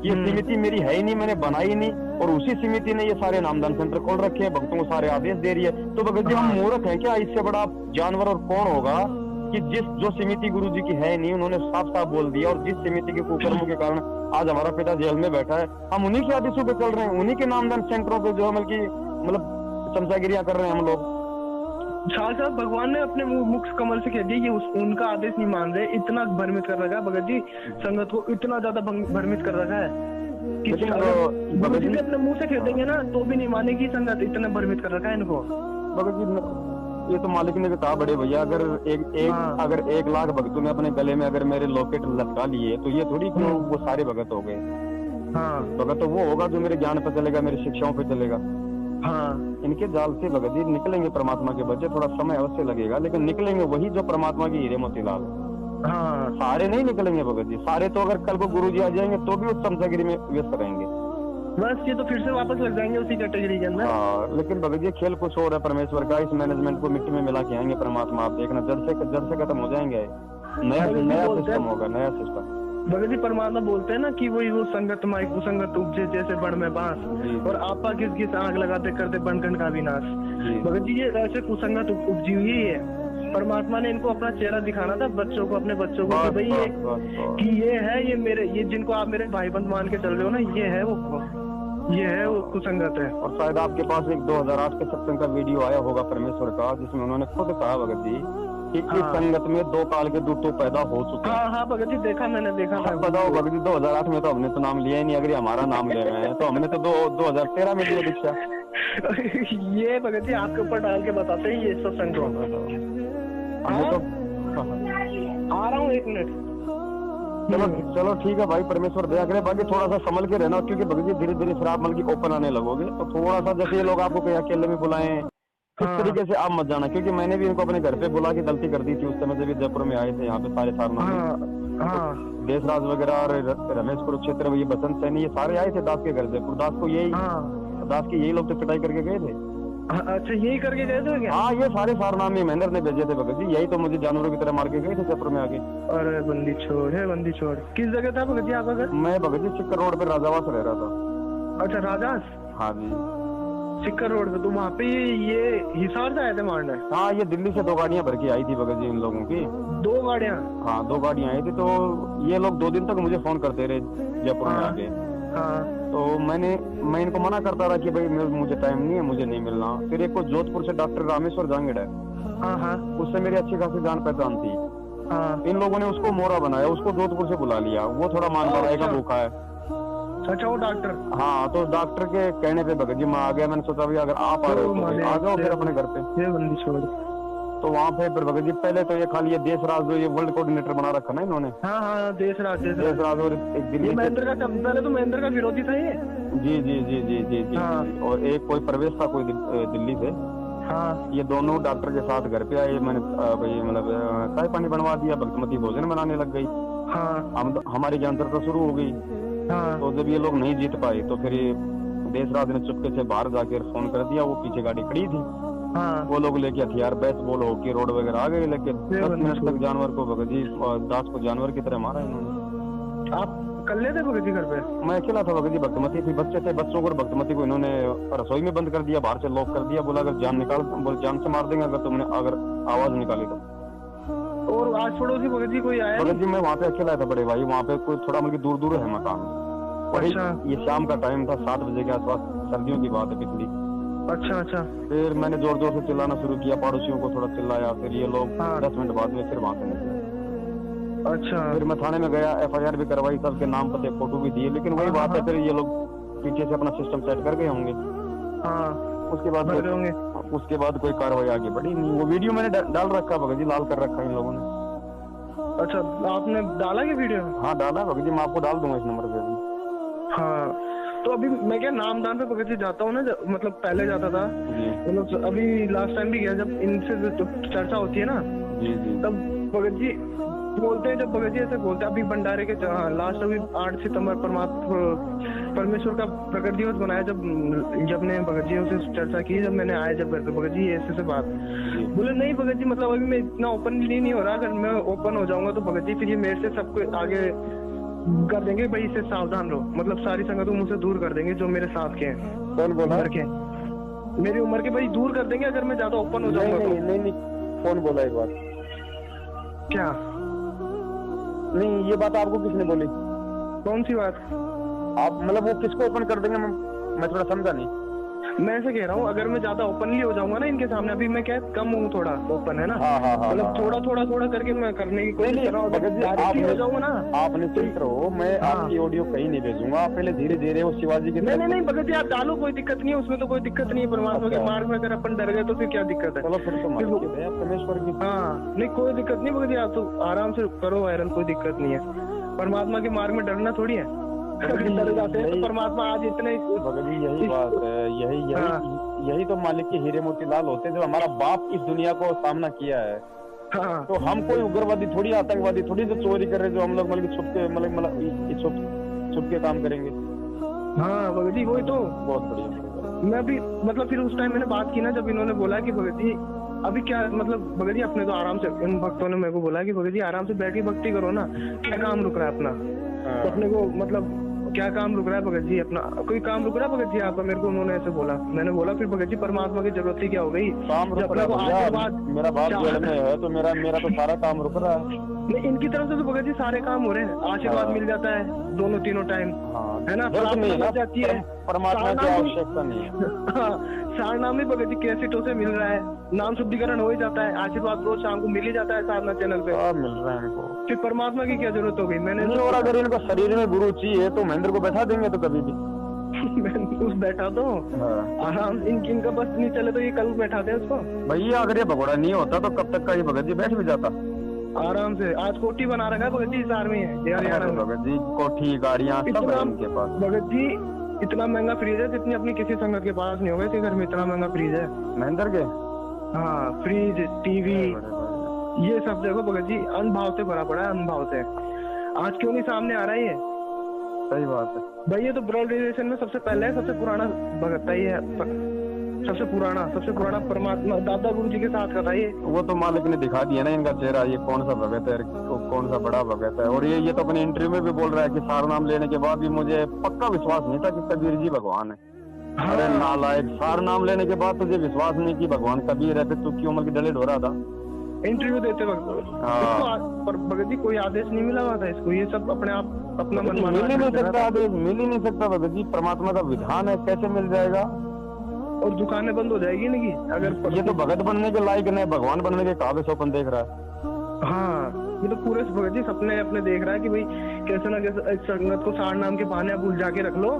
ये समिति मेरी है ही नहीं, मैंने बनाई नहीं, और उसी समिति ने ये सारे नामदान सेंटर खोल रखे हैं, भक्तों को सारे आदेश दे रही है, तो भगत जी हम मूर्ख हैं क्या? इससे बड़ा जानवर और कौन होगा कि जो समिति गुरु जी की है नहीं, उन्होंने साफ साफ बोल दिया, और जिस समिति के कुकर्मों के कारण आज हमारा पिता जेल में बैठा है, हम उन्हीं के आदेशों पे चल रहे हैं, उन्हीं के नामदान सेंटरों पे जो मतलब चमचागिरियां कर रहे हैं हम लोग। साहब भगवान ने अपने मुख कमल से कह दिया कि उनका आदेश नहीं मान रहे, इतना भ्रमित कर रखा है भगत जी, संगत को इतना ज्यादा भ्रमित कर रखा है कि भगत जी अपने मुंह से कह देंगे ना तो भी नहीं मानेगी संगत, इतना भ्रमित कर रखा है इनको। भगत जी ये तो मालिक ने भी कहा बड़े भैया, अगर अगर 1 लाख भक्तों ने अपने गले में अगर मेरे लॉकेट लटका लिए तो ये थोड़ी क्यों वो सारे भगत हो गए। हाँ, भगत तो वो होगा जो मेरे ज्ञान पे चलेगा, मेरी शिक्षाओं पे चलेगा। हाँ, इनके जाल से भगत जी निकलेंगे परमात्मा के बच्चे, थोड़ा समय अवश्य लगेगा, लेकिन निकलेंगे वही जो परमात्मा की हीरे मोतीलाल। हाँ, सारे नहीं निकलेंगे भगत जी, सारे तो अगर कल को गुरु जी आ जाएंगे तो भी उस चमचागिरी में व्यस्त रहेंगे, बस ये तो फिर से वापस लग जाएंगे उसी कैटेगरी के अंदर। हाँ, लेकिन भगत जी खेल कुछ और है परमेश्वर का, इस मैनेजमेंट को मिट्टी में मिला के आएंगे परमात्मा, आप देखना जड़ से खत्म हो जाएंगे, नया सिस्टम होगा, नया सिस्टम। भगत जी परमात्मा बोलते हैं ना कि वही वो संगत माई कुसंगत उपजे जैसे बड़ में बांस, और आपा किस आग लगाते करते बनकन का विनाश। भगत जी ये ऐसे कुसंगत उपजी हुई है परमात्मा ने इनको अपना चेहरा दिखाना था बच्चों को, अपने बच्चों को, कि बस, भाई बस, ये बस, बस। कि ये है, ये मेरे, ये जिनको आप मेरे भाई बंद मान के चल रहे हो ना, ये है वो कुसंगत है। और शायद आपके पास एक 2008 के सत्संग का वीडियो आया होगा परमेश्वर का, जिसमें उन्होंने खुद कहा भगत जी कि इस संगत में 2 काल के दूत तो पैदा हो चुके हैं। हाँ भगत जी, देखा मैंने, देखा था। बताओ भगत जी, 2008 में तो हमने तो नाम लिया ही नहीं, अगर ये हमारा नाम ले रहे हैं तो हमने तो 2013 में लिया दीक्षा। ये भगत जी आपके ऊपर डाल के बताते हैं ये सत्संग को। हमने तो आ रहा हूँ 1 मिनट। चलो ठीक है भाई, परमेश्वर दया करे। बाकी थोड़ा सा संभल के रहना, क्योंकि भगत जी धीरे धीरे फिर आप मतलब की ओपन आने लगोगे, तो थोड़ा सा जैसे ये लोग आपको कहीं अकेले में बुलाएं, इस तरीके से आप मत जाना, क्योंकि मैंने भी इनको अपने घर पे बुला के गलती कर दी थी उस समय जब ये जयपुर में आए थे। यहाँ पे सारे देशराज वगैरह और रमेश कुरुक्षेत्र, ये बसंत सैनी, ये सारे आए थे दास के घर। जयपुर दास को दास के यही लोग तो पिटाई करके गए थे। अच्छा, यही करके गए थे क्या? हाँ, ये सारे सारनामे महेंद्र ने भेजे थे भगत जी, यही तो मुझे जानवरों की तरह मार के गए थे जयपुर में आके। अरे बंदी छोड़ है, बंदी छोड़। किस जगह था भगत जी आपका घर? मैं भगत जी सिक्कर रोड पे राजावास रह रहा था। अच्छा, राजास? हाँ जी, सिक्कर रोड पे। तो वहाँ पे ये हिसार से आए थे मारने? हाँ, ये दिल्ली से 2 गाड़ियाँ भर के आई थी भगत जी इन लोगों की। 2 गाड़ियाँ? हाँ, 2 गाड़ियाँ आई थी। तो ये लोग 2 दिन तक मुझे फोन करते रहे जयपुर में आके। तो मैं इनको मना करता था कि भाई मुझे टाइम नहीं है, मुझे नहीं मिलना। फिर एक को जोधपुर से डॉक्टर रामेश्वर जांगड़ है, उससे मेरी अच्छी खासी जान पहचान थी। इन लोगों ने उसको मोरा बनाया, उसको जोधपुर से बुला लिया। वो थोड़ा मान बढ़ाएगा भूखा है। अच्छा, वो डॉक्टर? हाँ, तो डॉक्टर के कहने पे भगत जी मैं आ गया। मैंने सोचा भाई अगर आप आ रहे हो तो आ जाओ फिर अपने घर पे। ये बंदी छोड़। तो वहाँ पे फिर भगत जी पहले तो ये खाली ये देशराज जो ये वर्ल्ड कोऑर्डिनेटर बना रखा ना इन्होंने। हाँ, देशराज और एक दिल्ली महेंद्र का, पहले तो महेंद्र का विरोधी था ये। जी जी जी जी जी जी। और एक कोई प्रवेश था कोई दिल्ली से। हाँ, ये दोनों डॉक्टर के साथ घर पे आए। मैंने भाई मतलब चाय पानी बनवा दिया, भक्तमती भोजन बनाने लग गई। हम हमारी ज्ञानचर्चा शुरू हो गई। तो जब ये लोग नहीं जीत पाए तो फिर ये देशराज ने चुपके से बाहर जाकर फोन कर दिया। वो पीछे गाड़ी खड़ी थी, वो लोग लेके हथियार, बेसबॉल, हॉकी, रोड वगैरह आ गए। लेकिन 10 मिनट तक जानवर को भगत जी दास को जानवर की तरह मारा इन्होंने। आप अकेले थे भगत जी घर पे? मैं अकेला था भगत जी, भक्तमती थी, बच्चे थे। बच्चों को भक्तमती को इन्होंने रसोई में बंद कर दिया, बाहर से लॉक कर दिया। बोला अगर जान निकाल, बोल जान से मार देंगे अगर तुमने अगर आवाज निकाली तो। और आज पड़ोसी भगत जी कोई आया? भगत जी मैं वहाँ पे अकेला था बड़े भाई। वहाँ पे कोई थोड़ा मतलब दूर दूर है मकान। अच्छा। ये शाम का टाइम था, 7 बजे के आसपास, सर्दियों की बात है पिछली। अच्छा। फिर मैंने जोर जोर से चिल्लाना शुरू किया, पड़ोसियों को थोड़ा चिल्लाया। फिर ये लोग 10 मिनट बाद में फिर वहाँ से निकले। अच्छा। फिर मैं थाने में गया, FIR भी करवाई, सबके नाम पते फोटो भी दिए। लेकिन वही बात है, फिर ये लोग पीछे से अपना सिस्टम सेट कर गए होंगे। उसके बाद कोई कार्रवाई आगे बढ़ी नहीं। वो वीडियो मैंने डाल रखा भगत जी, लाल कर रखा इन लोगों ने। अच्छा, आपने डाला ये वीडियो? हाँ डाला भगत जी, मैं आपको डाल दूंगा इस नंबर पे भी। हाँ, तो अभी मैं क्या नामदान पे भगत जी जाता हूँ ना, मतलब पहले जाता था, मतलब अभी लास्ट टाइम भी गया जब इनसे चर्चा होती है ना, तब भगत जी बोलते हैं, जब भगत जी ऐसे बोलते हैं। अभी भंडारे के लास्ट अभी 8 सितंबर परमेश्वर का प्रकट दिवस बनाया, जब ने भगत जी से चर्चा की, जब मैंने आया जब घर पे, भगत जी ऐसे बात बोले, नहीं भगत जी मतलब अभी मैं इतना ओपनली नहीं हो रहा, अगर मैं ओपन हो जाऊंगा तो भगत जी फिर ये मेरे से सबको आगे कर देंगे, भाई इससे सावधान रहो, मतलब सारी संगतों मुझसे दूर कर देंगे जो मेरे साथ के हैं। कौन बोला? मेरी उम्र के भाई दूर कर देंगे अगर मैं ज्यादा ओपन हो जाऊंगा। नहीं, कौन बोला ये बात? क्या? नहीं, ये बात आपको किसने बोली? कौन सी बात? आप मतलब वो किसको ओपन कर देंगे? मैं थोड़ा समझा नहीं। मैं ऐसे कह रहा हूँ, अगर मैं ज्यादा ओपनली हो जाऊंगा ना इनके सामने, अभी मैं क्या कम हूँ, थोड़ा ओपन है ना, मतलब थोड़ा करके मैं करने की कोशिश कर रहा हूँ, हो जाऊंगा ना। आप निश्चिंत रहो, मैं आपकी ऑडियो कहीं नहीं भेजूंगा। आप पहले धीरे धीरे वो शिवाजी की नहीं भगत जी आप डालो, कोई दिक्कत नहीं है उसमें, तो कोई दिक्कत नहीं है। परमात्मा के मार्ग में अगर अपन डर गए तो फिर क्या दिक्कत है? चलो फिर तो परमेश्वर की। हाँ, नहीं कोई दिक्कत नहीं भगत जी, आप तो आराम से करो वायरल, कोई दिक्कत नहीं है। परमात्मा के मार्ग में डरना थोड़ी है, डर जाते हैं तो परमात्मा आज इतने। यही बात है, यही तो मालिक के हीरे मोती लाल होते हैं, जो हमारा बाप इस दुनिया को सामना किया है। तो हम कोई उग्रवादी थोड़ी, आतंकवादी थोड़ी जो चोरी कर रहे, जो हम लोग मतलब छुप के काम करेंगे। हाँ भगत जी, वही तो बहुत बढ़िया। मैं भी मतलब फिर उस टाइम मैंने बात की ना, जब इन्होंने बोला कि भगत जी अभी क्या मतलब, भगत जी अपने तो आराम से, इन भक्तों ने मेरे को बोला कि भगत जी आराम से बैठ के भक्ति करो ना, क्या काम रुक रहा है अपना। तो अपने को मतलब क्या काम रुक रहा है भगत जी? अपना कोई काम रुक रहा है भगत जी आपका? मेरे को उन्होंने ऐसे बोला, मैंने बोला फिर भगत जी परमात्मा की जरूरत ही क्या हो गई? काम रुक रहा है भैया, मेरा बाप जेल में है तो मेरा तो सारा काम रुक रहा है। नहीं, इनकी तरफ से तो भगत जी सारे काम हो रहे हैं, आशीर्वाद मिल जाता है दोनों तीनों टाइम, है ना, नहीं है, जाती है, परमात्मा की आवश्यकता नहीं है। सारनाम भी भगत जी कैसेटों से मिल रहा है, नाम शुद्धिकरण हो ही जाता है, आशीर्वाद रोज शाम को मिल ही जाता है साधना चैनल पे, मिल रहा है इनको। फिर परमात्मा की क्या जरूरत हो गई? मैंने नहीं, और अगर इनको शरीर में गुरु चाहिए तो महेंद्र को बैठा देंगे तो कभी भी उस बैठा दो आराम, इनका बस नहीं चले तो ये कल बैठा दे उसको। भैया अगर ये भगोड़ा नहीं होता तो कब तक का ये भगत जी बैठ भी जाता आराम से। आज कोठी बना रखा है भगत जी इस आर्मी है हरियाणा में। भगत जी कोठी गाड़ियाँ सब है उनके पास। भगत जी इतना महंगा फ्रीज है जितनी अपनी किसी संगत के पास नहीं होगा, इसी घर में इतना महंगा फ्रीज है महेंद्र के। हाँ, फ्रीज, टीवी, ये सब देखो भगत जी अनुभव से भरा पड़ा है, अनुभव से। आज क्यों नहीं सामने आ रहा है ये? सही बात है भाई, ये तो ब्रॉड रिलेशन में सबसे पहले है, सबसे पुराना भगत है ये, सबसे पुराना परमात्मा दादा गुरु जी के साथ का था ये। वो तो मालिक ने दिखा दिया ना इनका चेहरा, ये कौन सा भगत है, कौन सा बड़ा भगत है। और ये तो अपने इंटरव्यू में भी बोल रहा है कि सार नाम लेने के बाद भी मुझे पक्का विश्वास नहीं था कि कबीर जी भगवान है। अरे नालायक, सार नाम लेने के बाद तुझे विश्वास नहीं कि भगवान कबीर है, फिर तू क्यों उम्र की डले ढो रहा था इंटरव्यू देते वक्त? पर भगत जी कोई आदेश नहीं मिला हुआ था इसको, ये सब अपने आप अपना मन मिल ही नहीं सकता आदेश, मिल ही नहीं सकता भगत जी, परमात्मा का विधान है, कैसे मिल जाएगा? और दुकानें बंद हो जाएगी नहीं अगर ये तो भगत बनने के लायक नहीं, भगवान बनने के काबिल सपन देख रहा है। हाँ, ये तो पूरे भगत जी सपने अपने देख रहा है कि भाई कैसे ना कैसे इस संगत को सार नाम के बहाने भूल जाके रख लो।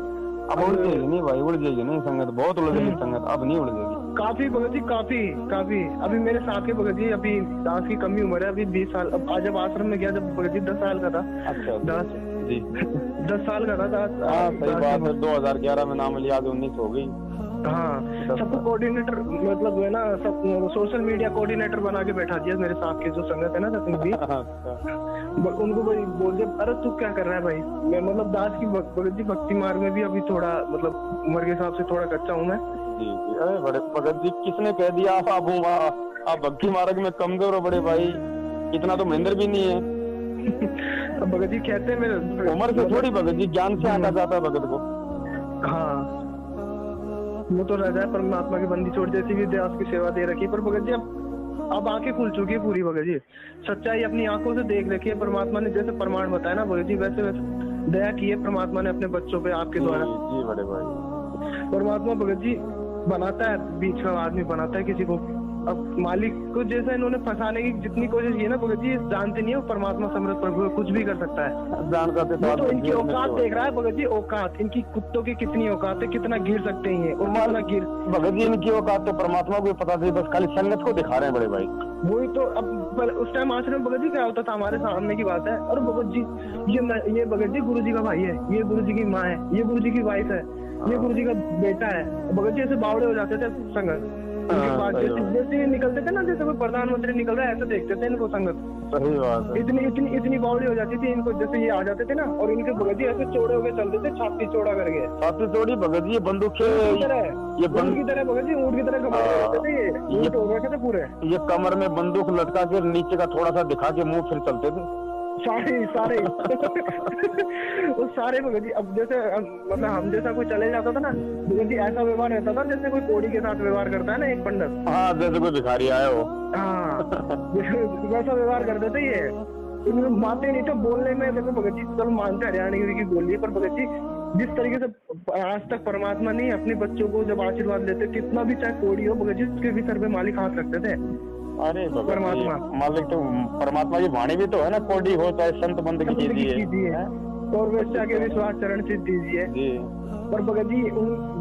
अब उड़ जाएगी नहीं भाई, उड़ जाएगी नहीं संगत, बहुत उड़ संगत, अब नहीं उड़ जाएगी। काफी भगत जी, काफी अभी मेरे साथ के भगत जी, अभी दास की कमी उम्र है, अभी 20 साल। अब आज जब आश्रम में गया जब भगत जी 10 साल का था। अच्छा, दास जी 10 साल का था दास। हाँ सही बात है, 2011 में नाम लिया, 19 हो गई। हाँ, सबको कोऑर्डिनेटर मतलब है ना, सब सोशल मीडिया कोऑर्डिनेटर बना के बैठा दिया मेरे साथ के जो संगत है ना सतंग भी। उनको भाई बोल दिया, अरे तू क्या कर रहा है भाई? मैं मतलब दास की भगत जी भक्ति मार्ग में भी अभी थोड़ा मतलब उम्र के हिसाब से थोड़ा कच्चा हूँ मैं। जी अरे बड़े भगत जी, किसने कह दिया आप भक्ति मार्ग में कमजोर हो बड़े भाई? इतना तो महेंद्र भी नहीं है। भगत जी कहते हैं मेरे उम्र से थोड़ी भगत जी, ज्ञान से आना जाता है भगत को। हाँ, वो तो रह जाए परमात्मा की बंदी छोड़, जैसी भी दास की सेवा दे रखी। पर भगत जी अब आंखें खुल चुकी है पूरी भगत जी, सच्चाई अपनी आंखों से देख रखी है। परमात्मा ने जैसे प्रमाण बताया ना भगत जी, वैसे दया की है परमात्मा ने अपने बच्चों पे आपके द्वारा। जी बड़े भाई, परमात्मा भगत जी बनाता है, बीच का आदमी बनाता है किसी को। अब मालिक को जैसा इन्होंने फंसाने की जितनी कोशिश की है ना भगत जी, जानते नहीं हो परमात्मा समृद्ध प्रभु है, कुछ भी कर सकता है। जानते तो इनकी औकात देख रहा है भगत जी, औकात इनकी, कुत्तों की कितनी औकात है, कितना गिर सकते हैं और कितना गिर। भगत जी इनकी औकात तो परमात्मा को पता थी, बस खाली संगत को दिखा रहे हैं बड़े भाई। वही तो। अब उस टाइम आश्रम भगत जी क्या होता था, हमारे सामने की बात है। और भगत जी ये भगत जी गुरु जी का भाई है, ये गुरु जी की माँ है, ये गुरु जी की वाइफ है, ये गुरु जी का बेटा है। भगत जी ऐसे बावड़े हो जाते थे संगत। जैसे निकलते थे ना, जैसे कोई प्रधानमंत्री निकल रहा है ऐसे देखते थे इनको संगत। सही बात है। इतनी बावड़ी हो जाती थी इनको, जैसे ये आ जाते थे ना और इनके भगत जी ऐसे चौड़े होके चलते थे, छाती चौड़ा करके। छाती चौड़ी भगत जी, ये बंदूक की तरह भगत जी, ऊँट की तरह घुमाते थे, ये ऊँट हो रखे थे पूरे। ये कमर में बंदूक लटका के नीचे का थोड़ा सा दिखा के मुंह फिर चलते थे सारे वो सारे भगत जी। अब जैसे मतलब हम जैसा कोई चले जाता था ना भगत जी, ऐसा व्यवहार रहता था जैसे कोई कोड़ी के साथ व्यवहार करता है ना एक पंडित। हाँ, जैसे कोई भिखारी आया हो। हाँ, वैसा व्यवहार करते थे ये। मानते नहीं तो बोलने में, देखो भगत जी चलो मानते हरियाणवी की बोली है, पर भगत जी जिस तरीके से आज तक परमात्मा ने अपने बच्चों को जब आशीर्वाद देते, कितना भी चाहे कोड़ी हो भगत जी, उसके भी सर पे मालिक हाथ रखते थे। अरे परमात्मा मालिक तो परमात्मा की वाणी भी तो है ना, कोडी हो चाहे संत बंद की कीजिए और वैसा के विश्वास चरण से दीजिए। पर भगत जी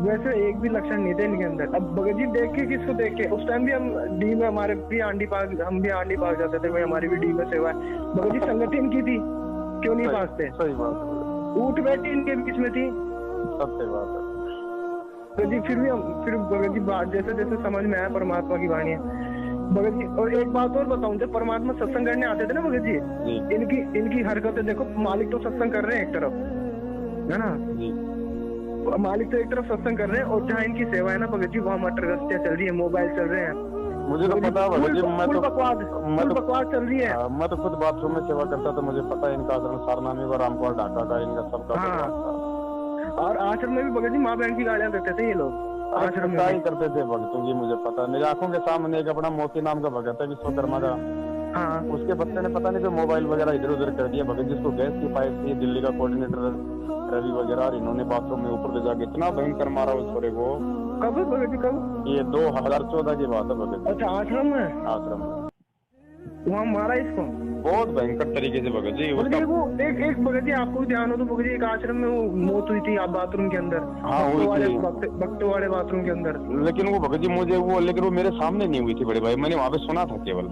वैसे एक भी लक्षण नहीं थे इनके अंदर। अब भगत जी देख के किसको देख के, उस टाइम भी हम डी में हमारे भी आंडी पाक, हम भी आंडी पाक जाते थे भाई, हमारी भी डी में सेवा है। भगत जी संगत इनकी थी, क्यों नहीं पाकते? सही बात, ऊट बैठी इनके बीच में थी, सब सही बात है भगत जी। फिर भगत जी बात जैसे जैसे समझ में आया परमात्मा की वाणी है भगत जी। और एक बात और बताऊं, जब परमात्मा सत्संग करने आते थे ना भगत जी, इनकी हरकतें देखो। मालिक तो सत्संग कर रहे हैं एक तरफ, है ना, मालिक तो एक तरफ सत्संग कर रहे हैं, और जहाँ इनकी सेवा है ना भगत जी, वहाँ मटर गश्तियाँ चल रही है, मोबाइल चल रहे हैं। मुझे तो पता है भगत जी, मैं तो बकवास चल रही है। मैं तो खुद बाथरूम में सेवा करता था, मुझे पता है इनका आचरण सारनामी व रामपाल ढाका का, इनका सबका। और आश्रम में भी भगत जी माँ बहन की गाड़ियां देते थे ये लोग आश्रम में। क्या ही करते थे भक्तों की मुझे पता, मेरी आंखों के सामने एक अपना मोती नाम का भगत है विश्वकर्मा का, हाँ उसके बच्चे ने पता नहीं तो मोबाइल वगैरह इधर उधर कर दिया भगत, जिसको गैस की पाइप थी, दिल्ली का कोऑर्डिनेटर रवि वगैरह, और इन्होंने बाथरूम में ऊपर ले जाके इतना भयंकर मारा उस छोरे को। कब भगत जी कब? ये 2014 की बात है भगत जी। अच्छा आश्रम में? आश्रम में वहाँ मारा इसको बहुत भयंकर तरीके से भगत जी। भगत जी वो एक भगत जी आपको भी ध्यान हो तो भगत जी एक आश्रम में वो मौत हुई थी आप बाथरूम के अंदर, हाँ हुई थी भक्तों वाले बाथरूम के अंदर। लेकिन वो भगत जी मुझे वो, लेकिन वो मेरे सामने नहीं हुई थी बड़े भाई, मैंने वहाँ पे सुना था केवल।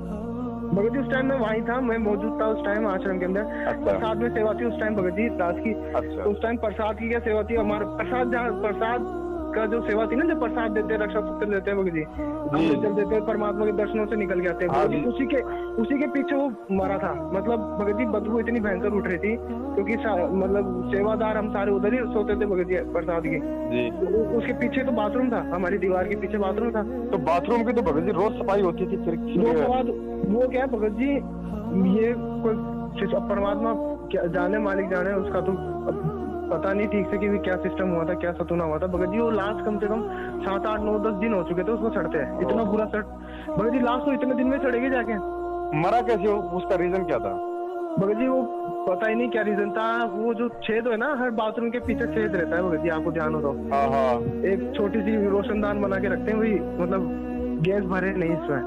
भगत जी उस टाइम मैं वहीं था, मैं मौजूद था उस टाइम आश्रम के अंदर। अच्छा। प्रसाद में सेवा थी उस टाइम भगत जी दास की। अच्छा। तो उस टाइम प्रसाद की क्या सेवा थी हमारे, प्रसाद जहाँ प्रसाद का जो सेवा थी ना, जो प्रसाद देते हैं रक्षा सूत्र देते हैं भगत जी, चल देते हैं परमात्मा के दर्शनों से निकल के आते हैं, उसी के पीछे वो मरा था। मतलब भगत जी बदबू इतनी भयंकर उठ रही थी क्योंकि मतलब सेवादार हम सारे उधर ही सोते थे भगत जी प्रसाद की जी। उसके पीछे तो बाथरूम था, हमारी दीवार के पीछे बाथरूम था। तो बाथरूम की तो भगत जी रोज सफाई होती थी फिर वो क्या भगत जी, ये कोई परमात्मा जाने मालिक जाने, उसका तो पता नहीं ठीक से कि क्या सिस्टम हुआ था, क्या सतुना हुआ था भगत जी। वो लास्ट कम से कम 7, 8, 9, 10 दिन हो चुके थे उसको सड़ते हैं, इतना बुरा सड़ भगत जी। लास्ट तो इतने दिन में सड़ेगी जाके। मरा कैसे हो, उसका रीजन क्या था भगत जी? वो पता ही नहीं क्या रीजन था। वो जो छेद है ना, हर बाथरूम के पीछे छेद रहता है भगत जी, आपको ध्यान हो तो। एक छोटी सी रोशनदान बना के रखते हैं, वही मतलब गैस भरे नहीं इसमें।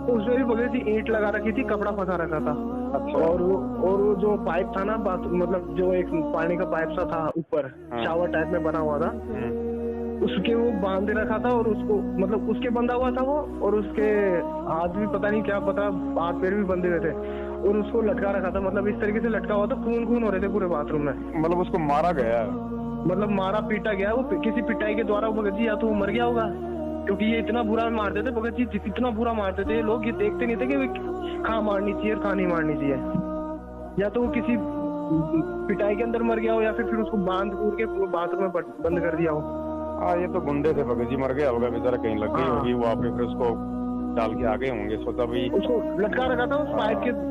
तो उसमें भी भगत जी ईंट लगा रखी थी, कपड़ा फंसा रखा था। अच्छा। और वो जो पाइप था ना, मतलब जो एक पानी का पाइप सा था ऊपर, शावर टाइप में बना हुआ था, उसके वो बांधे रखा था। और उसको मतलब उसके बंधा हुआ था वो, और उसके हाथ भी पता नहीं क्या पता, हाथ पैर भी बंधे हुए थे, और उसको लटका रखा था। मतलब इस तरीके से लटका हुआ था, खून हो रहे थे पूरे बाथरूम में। मतलब उसको मारा गया, मतलब मारा पीटा गया वो किसी पिटाई के द्वारा भगत जी, या तो वो मर गया होगा, क्योंकि ये इतना बुरा मारते थे भगत जी, इतना बुरा मारते थे लोग, ये देखते नहीं थे कि कहाँ मारनी चाहिए और कहाँ नहीं मारनी चाहिए। या तो वो किसी पिटाई के अंदर मर गया हो, या फिर उसको बांध कूद के बाथरूम में बंद कर दिया हो। हाँ ये तो गुंडे थे भगत जी, मर गया होगा बेचारा, कहीं लग गई होगी वो, आपने फिर उसको डाल के आगे होंगे, सोचा भाई उसको लटका रखा था, उस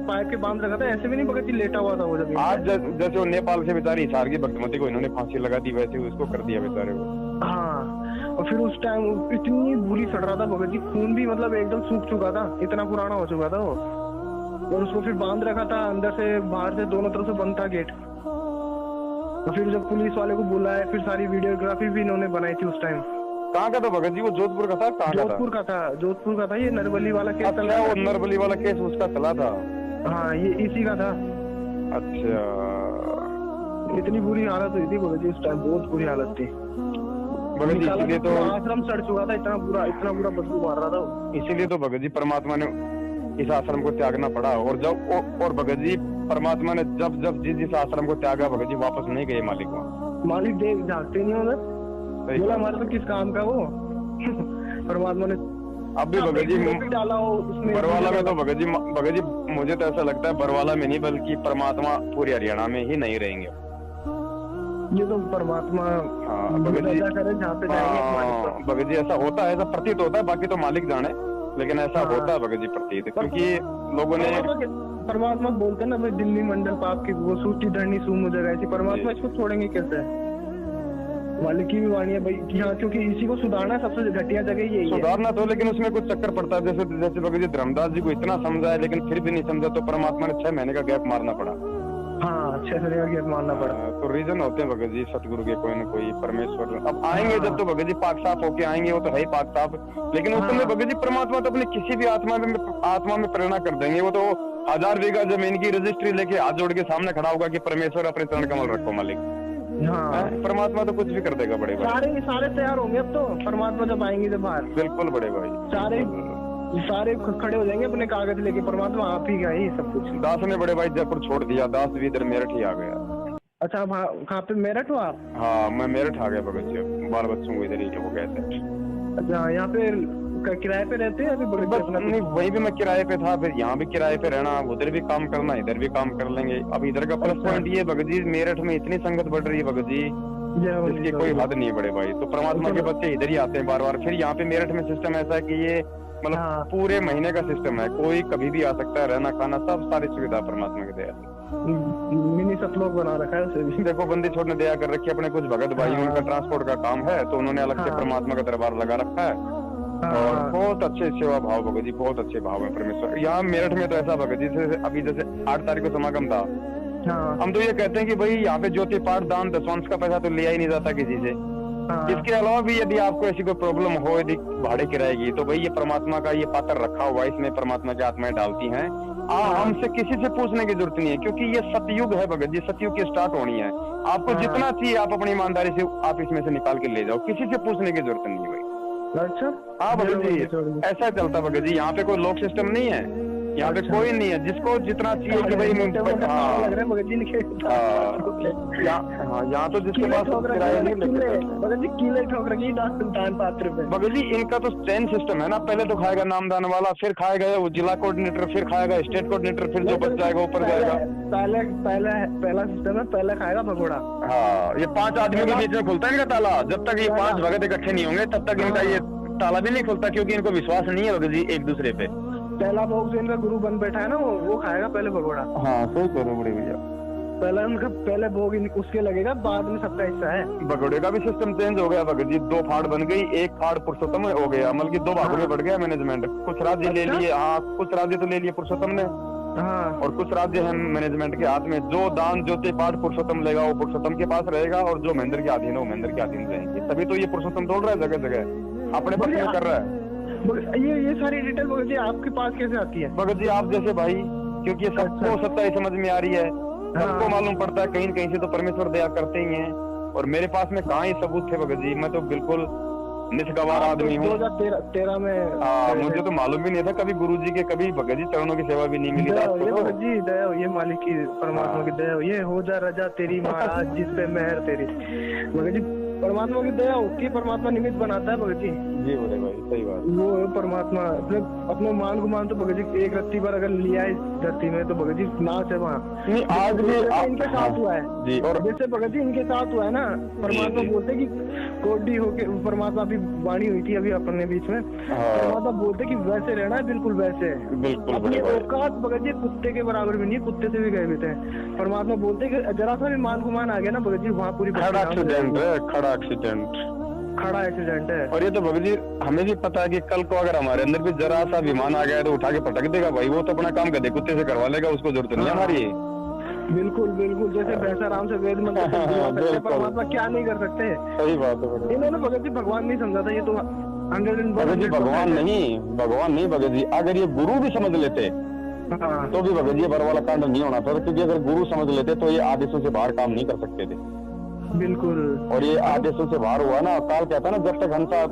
पाइप के बांध रखा था, ऐसे भी नहीं भगत जी लेटा हुआ था वो जब। आज जैसे वो नेपाल से बेचारी हिसार की भक्तमती को इन्होंने फांसी लगा दी, वैसे उसको कर दिया बेचारे को। हाँ, और फिर उस टाइम इतनी बुरी सड़ रहा था भगत जी, खून भी मतलब एकदम सूख चुका था, इतना पुराना हो चुका था वो। और उसको फिर बांध रखा था, अंदर से बाहर से दोनों तरफ से बंद था गेट। और फिर जब पुलिस वाले को बुलाया, फिर सारी वीडियोग्राफी भी इन्होंने बनाई थी उस टाइम। कहाँ का था भगत जी वो? जोधपुर का था? जोधपुर का था। ये नरबली वाला केस चला। वो नरबली वाला केस उसका चला था? हाँ, ये इसी का था। अच्छा। इतनी बुरी हालत हुई थी भगत जी उस टाइम, बहुत बुरी हालत थी भगत जी। इसीलिए तो आश्रम सड़ चुका था, इतना बुरा बदबू मार रहा था। इसीलिए तो भगत जी परमात्मा ने इस आश्रम को त्यागना पड़ा। और भगत जी परमात्मा ने जब जिस आश्रम को त्यागा भगत जी, वापस नहीं गए मालिक वहाँ। मालिक देख जागते नहीं होगा, बोला हमारे तो किस काम का वो परमात्मा ने अब भी भगत जी डाला हो उसमें बरवाला में। तो भगत जी मुझे तो ऐसा लगता है बरवाला में नहीं बल्कि परमात्मा पूरे हरियाणा में ही नहीं रहेंगे। ये तो परमात्मा भगत जी जहाँ पे जाएंगे। भगत जी ऐसा होता है, ऐसा प्रतीत होता है, बाकी तो मालिक जाने, लेकिन ऐसा होता है भगत जी प्रतीत, क्योंकि लोगों ने परमात्मा बोलते ना भाई, दिल्ली मंडल पाप की वो सूटी धरनी सुमु जगह ऐसी, परमात्मा इसको छोड़ेंगे कैसे? मालिक की भी वाणी है भाई, हाँ, क्योंकि इसी को सुधारना सबसे घटिया जगह यही है। सुधारना तो, लेकिन उसमें कुछ चक्कर पड़ता है। जैसे भगत जी धर्मदास जी को इतना समझाया, लेकिन फिर भी नहीं समझा, तो परमात्मा ने 6 महीने का गैप मारना पड़ा। हाँ, 6 महीने का गैप मारना पड़ा। तो रीजन होते हैं भगत जी सतगुरु के, कोई न कोई परमेश्वर अब आएंगे जब, तो भगत जी पाक साफ होके आएंगे, वो तो है ही पाक साफ। लेकिन उस समय भगत जी परमात्मा तो अपनी किसी भी आत्मा में प्रेरणा कर देंगे। वो तो 1000 बीघा जमीन की रजिस्ट्री लेके हाथ जोड़ के सामने खड़ा होगा कि परमेश्वर अपने चरण कमल रखो मालिक। हाँ, परमात्मा तो कुछ भी कर देगा बड़े भाई। सारे तैयार होंगे अब तो, परमात्मा जब आएंगे जब बाहर। बिल्कुल बड़े भाई, सारे खड़े हो जाएंगे अपने कागज लेके, परमात्मा आप ही का ही सब कुछ। दास ने बड़े भाई जयपुर छोड़ दिया, दास भी इधर मेरठ ही आ गया। अच्छा, आप कहाँ पे? मेरठ हो आप? हाँ, मैं मेरठ आ गया भगत जी, बाल बच्चों को इधर ही हो गए थे। अच्छा, यहाँ पे किराए पे रहते हैं अभी? नहीं, वहीं भी मैं किराए पे था, फिर यहाँ भी किराए पे रहना, उधर भी काम करना, इधर भी काम कर लेंगे। अब इधर का प्लस पॉइंट ये भगत जी, मेरठ में इतनी संगत बढ़ रही है भगत जी, इसकी कोई हद नहीं बड़े भाई। तो परमात्मा के बच्चे इधर ही आते हैं बार बार। फिर यहाँ पे मेरठ में सिस्टम ऐसा है कि ये मतलब पूरे महीने का सिस्टम है, कोई कभी भी आ सकता है, रहना खाना सब सारी सुविधा परमात्मा की दया से। मिनी सतलोक बना रखा है उसे भी। देखो बंदी छोड़ने दया कर रखी है अपने कुछ भगत भाई, उनका ट्रांसपोर्ट का काम है तो उन्होंने अलग से हाँ। परमात्मा का दरबार लगा रखा है। और हाँ, बहुत अच्छे सेवा भाव भगत जी, बहुत अच्छे भाव है परमेश्वर। यहाँ मेरठ में तो ऐसा भगत जी जैसे अभी जैसे 8 तारीख को समागम था, हाँ, हम तो ये कहते हैं कि भाई यहाँ पे ज्योति पाठ दान दशवांश का पैसा तो लिया ही नहीं जाता किसी से। हाँ, इसके अलावा भी यदि आपको ऐसी कोई प्रॉब्लम हो, यदि भाड़े किराए की, तो भाई ये परमात्मा का ये पात्र रखा हुआ है, इसमें परमात्मा की आत्माएं डालती हैं। हमसे किसी से पूछने की जरूरत नहीं है, क्योंकि ये सतयुग है भगत जी, सतयुग की स्टार्ट होनी है। आपको हाँ। जितना चाहिए आप अपनी ईमानदारी से आप इसमें से निकाल के ले जाओ, किसी से पूछने की जरूरत नहीं है भाई। अच्छा, हाँ भगत जी, ऐसा चलता भगत जी, यहाँ पे कोई लॉक सिस्टम नहीं है, यहाँ पे कोई नहीं है, जिसको जितना चाहिए कि भाई लग रहा है भगत जी लिखे। यहाँ तो जिसके पास किराया नहीं लगता। भगत जी कीले ठोक रखी दान पात्र पे। भगत जी इनका तो चैन सिस्टम है ना, पहले तो खाएगा नामदान वाला, फिर खाएगा वो जिला कोऑर्डिनेटर, फिर खाएगा स्टेट कोऑर्डिनेटर, फिर जो बच जाएगा ऊपर जाएगा। पहला सिस्टम है, पहले खाएगा भगोड़ा। हाँ, ये 5 आदमियों के बीच में खुलता है इनका ताला। जब तक ये 5 भगत इकट्ठे नहीं होंगे तब तक इनका ये ताला भी नहीं खुलता, क्योंकि इनको विश्वास नहीं है भगत जी एक दूसरे पे। पहला भोग जो इनका गुरु बन बैठा है ना, वो खाएगा पहले भगोड़ा। हाँ सही करो बड़े भैया, पहले भोग उसके लगेगा, बाद में सबका हिस्सा है। भगोड़े का भी सिस्टम चेंज हो गया भगत जी, 2 फाड़ बन गई, एक फाड़ पुरुषोत्तम हो गया, मतलब कि 2 भागों में बढ़ गया मैनेजमेंट। कुछ राज्य ले लिए, हाँ कुछ राज्य तो ले लिए पुरुषोत्तम ने, हाँ, और कुछ राज्य है मैनेजमेंट के हाथ में। जो दान ज्योति पाठ पुरुषोत्तम लेगा वो पुरुषोत्तम के पास रहेगा, और जो महेंद्र के अधीन है वो महेंद्र के अधीन रहेंगे। तभी तो ये पुरुषोत्तम तोड़ रहा है जगह जगह, अपने पक्ष में कर रहा है। ये सारी डिटेल भगत जी आपके पास कैसे आती है? भगत जी आप जैसे भाई, क्योंकि सबको सच्चाई समझ में आ रही है, सबको मालूम पड़ता है कहीं कहीं से तो परमेश्वर दया करते ही हैं। और मेरे पास में कहाँ ही सबूत थे भगत जी, मैं तो बिल्कुल निष्गवार आदमी हूँ। 2013 में मुझे तो मालूम भी नहीं था कभी गुरु जी के, कभी भगत जी चरणों की सेवा भी नहीं मिली। ये भगत जी दया, ये मालिक की परमात्मा की दया, ये हो जा रजा तेरी महाराज जिस पे मेहर तेरी। भगत जी परमात्मा की दया होती है, परमात्मा निमित्त बनाता है भगत जी। जी बोले भाई, सही बात। वो परमात्मा अपने मान गुमान तो भगत जी एक रत्ती पर अगर लिया इस धरती में तो भगत जी नाच है वहाँ। आज भी इनके साथ हुआ है जी, और जैसे भगत जी इनके साथ हुआ है ना, परमात्मा बोलते कि कोडी होके, परमात्मा अभी वाणी हुई थी अभी अपने बीच में, परमात्मा बोलते कि वैसे रहना है, बिल्कुल वैसे। अपनी औकात भगत जी कुत्ते के बराबर भी नहीं, कुत्ते से भी गए हुए थे। परमात्मा बोलते कि जरा सा भी मान गुमान आ गया ना भगत जी, वहाँ पूरी खड़ा एक्सीडेंट है। और ये तो भगत जी हमें भी पता है कि कल को अगर हमारे अंदर भी जरा सा विमान आ गया तो उठा के पटक देगा भाई, वो तो अपना काम गधे कुत्ते से करवा लेगा, उसको जरूरत नहीं हमारी। बिल्कुल बिल्कुल, जैसे भैंसाराम से वेद मंत्र परमात्मा क्या नहीं कर सकते। सही बात है। इन्होंने भगत जी भगवान नहीं समझा था, ये तो भगत जी भगवान नहीं भगत जी, अगर ये गुरु भी समझ लेते तो भी भगत जी बर वाला कांड नहीं होना था, क्योंकि अगर गुरु समझ लेते तो ये आदेशों से बाहर काम नहीं कर सकते थे। बिल्कुल, और ये आदेशों से बाहर हुआ ना, काल कहता ना जब तक हंसा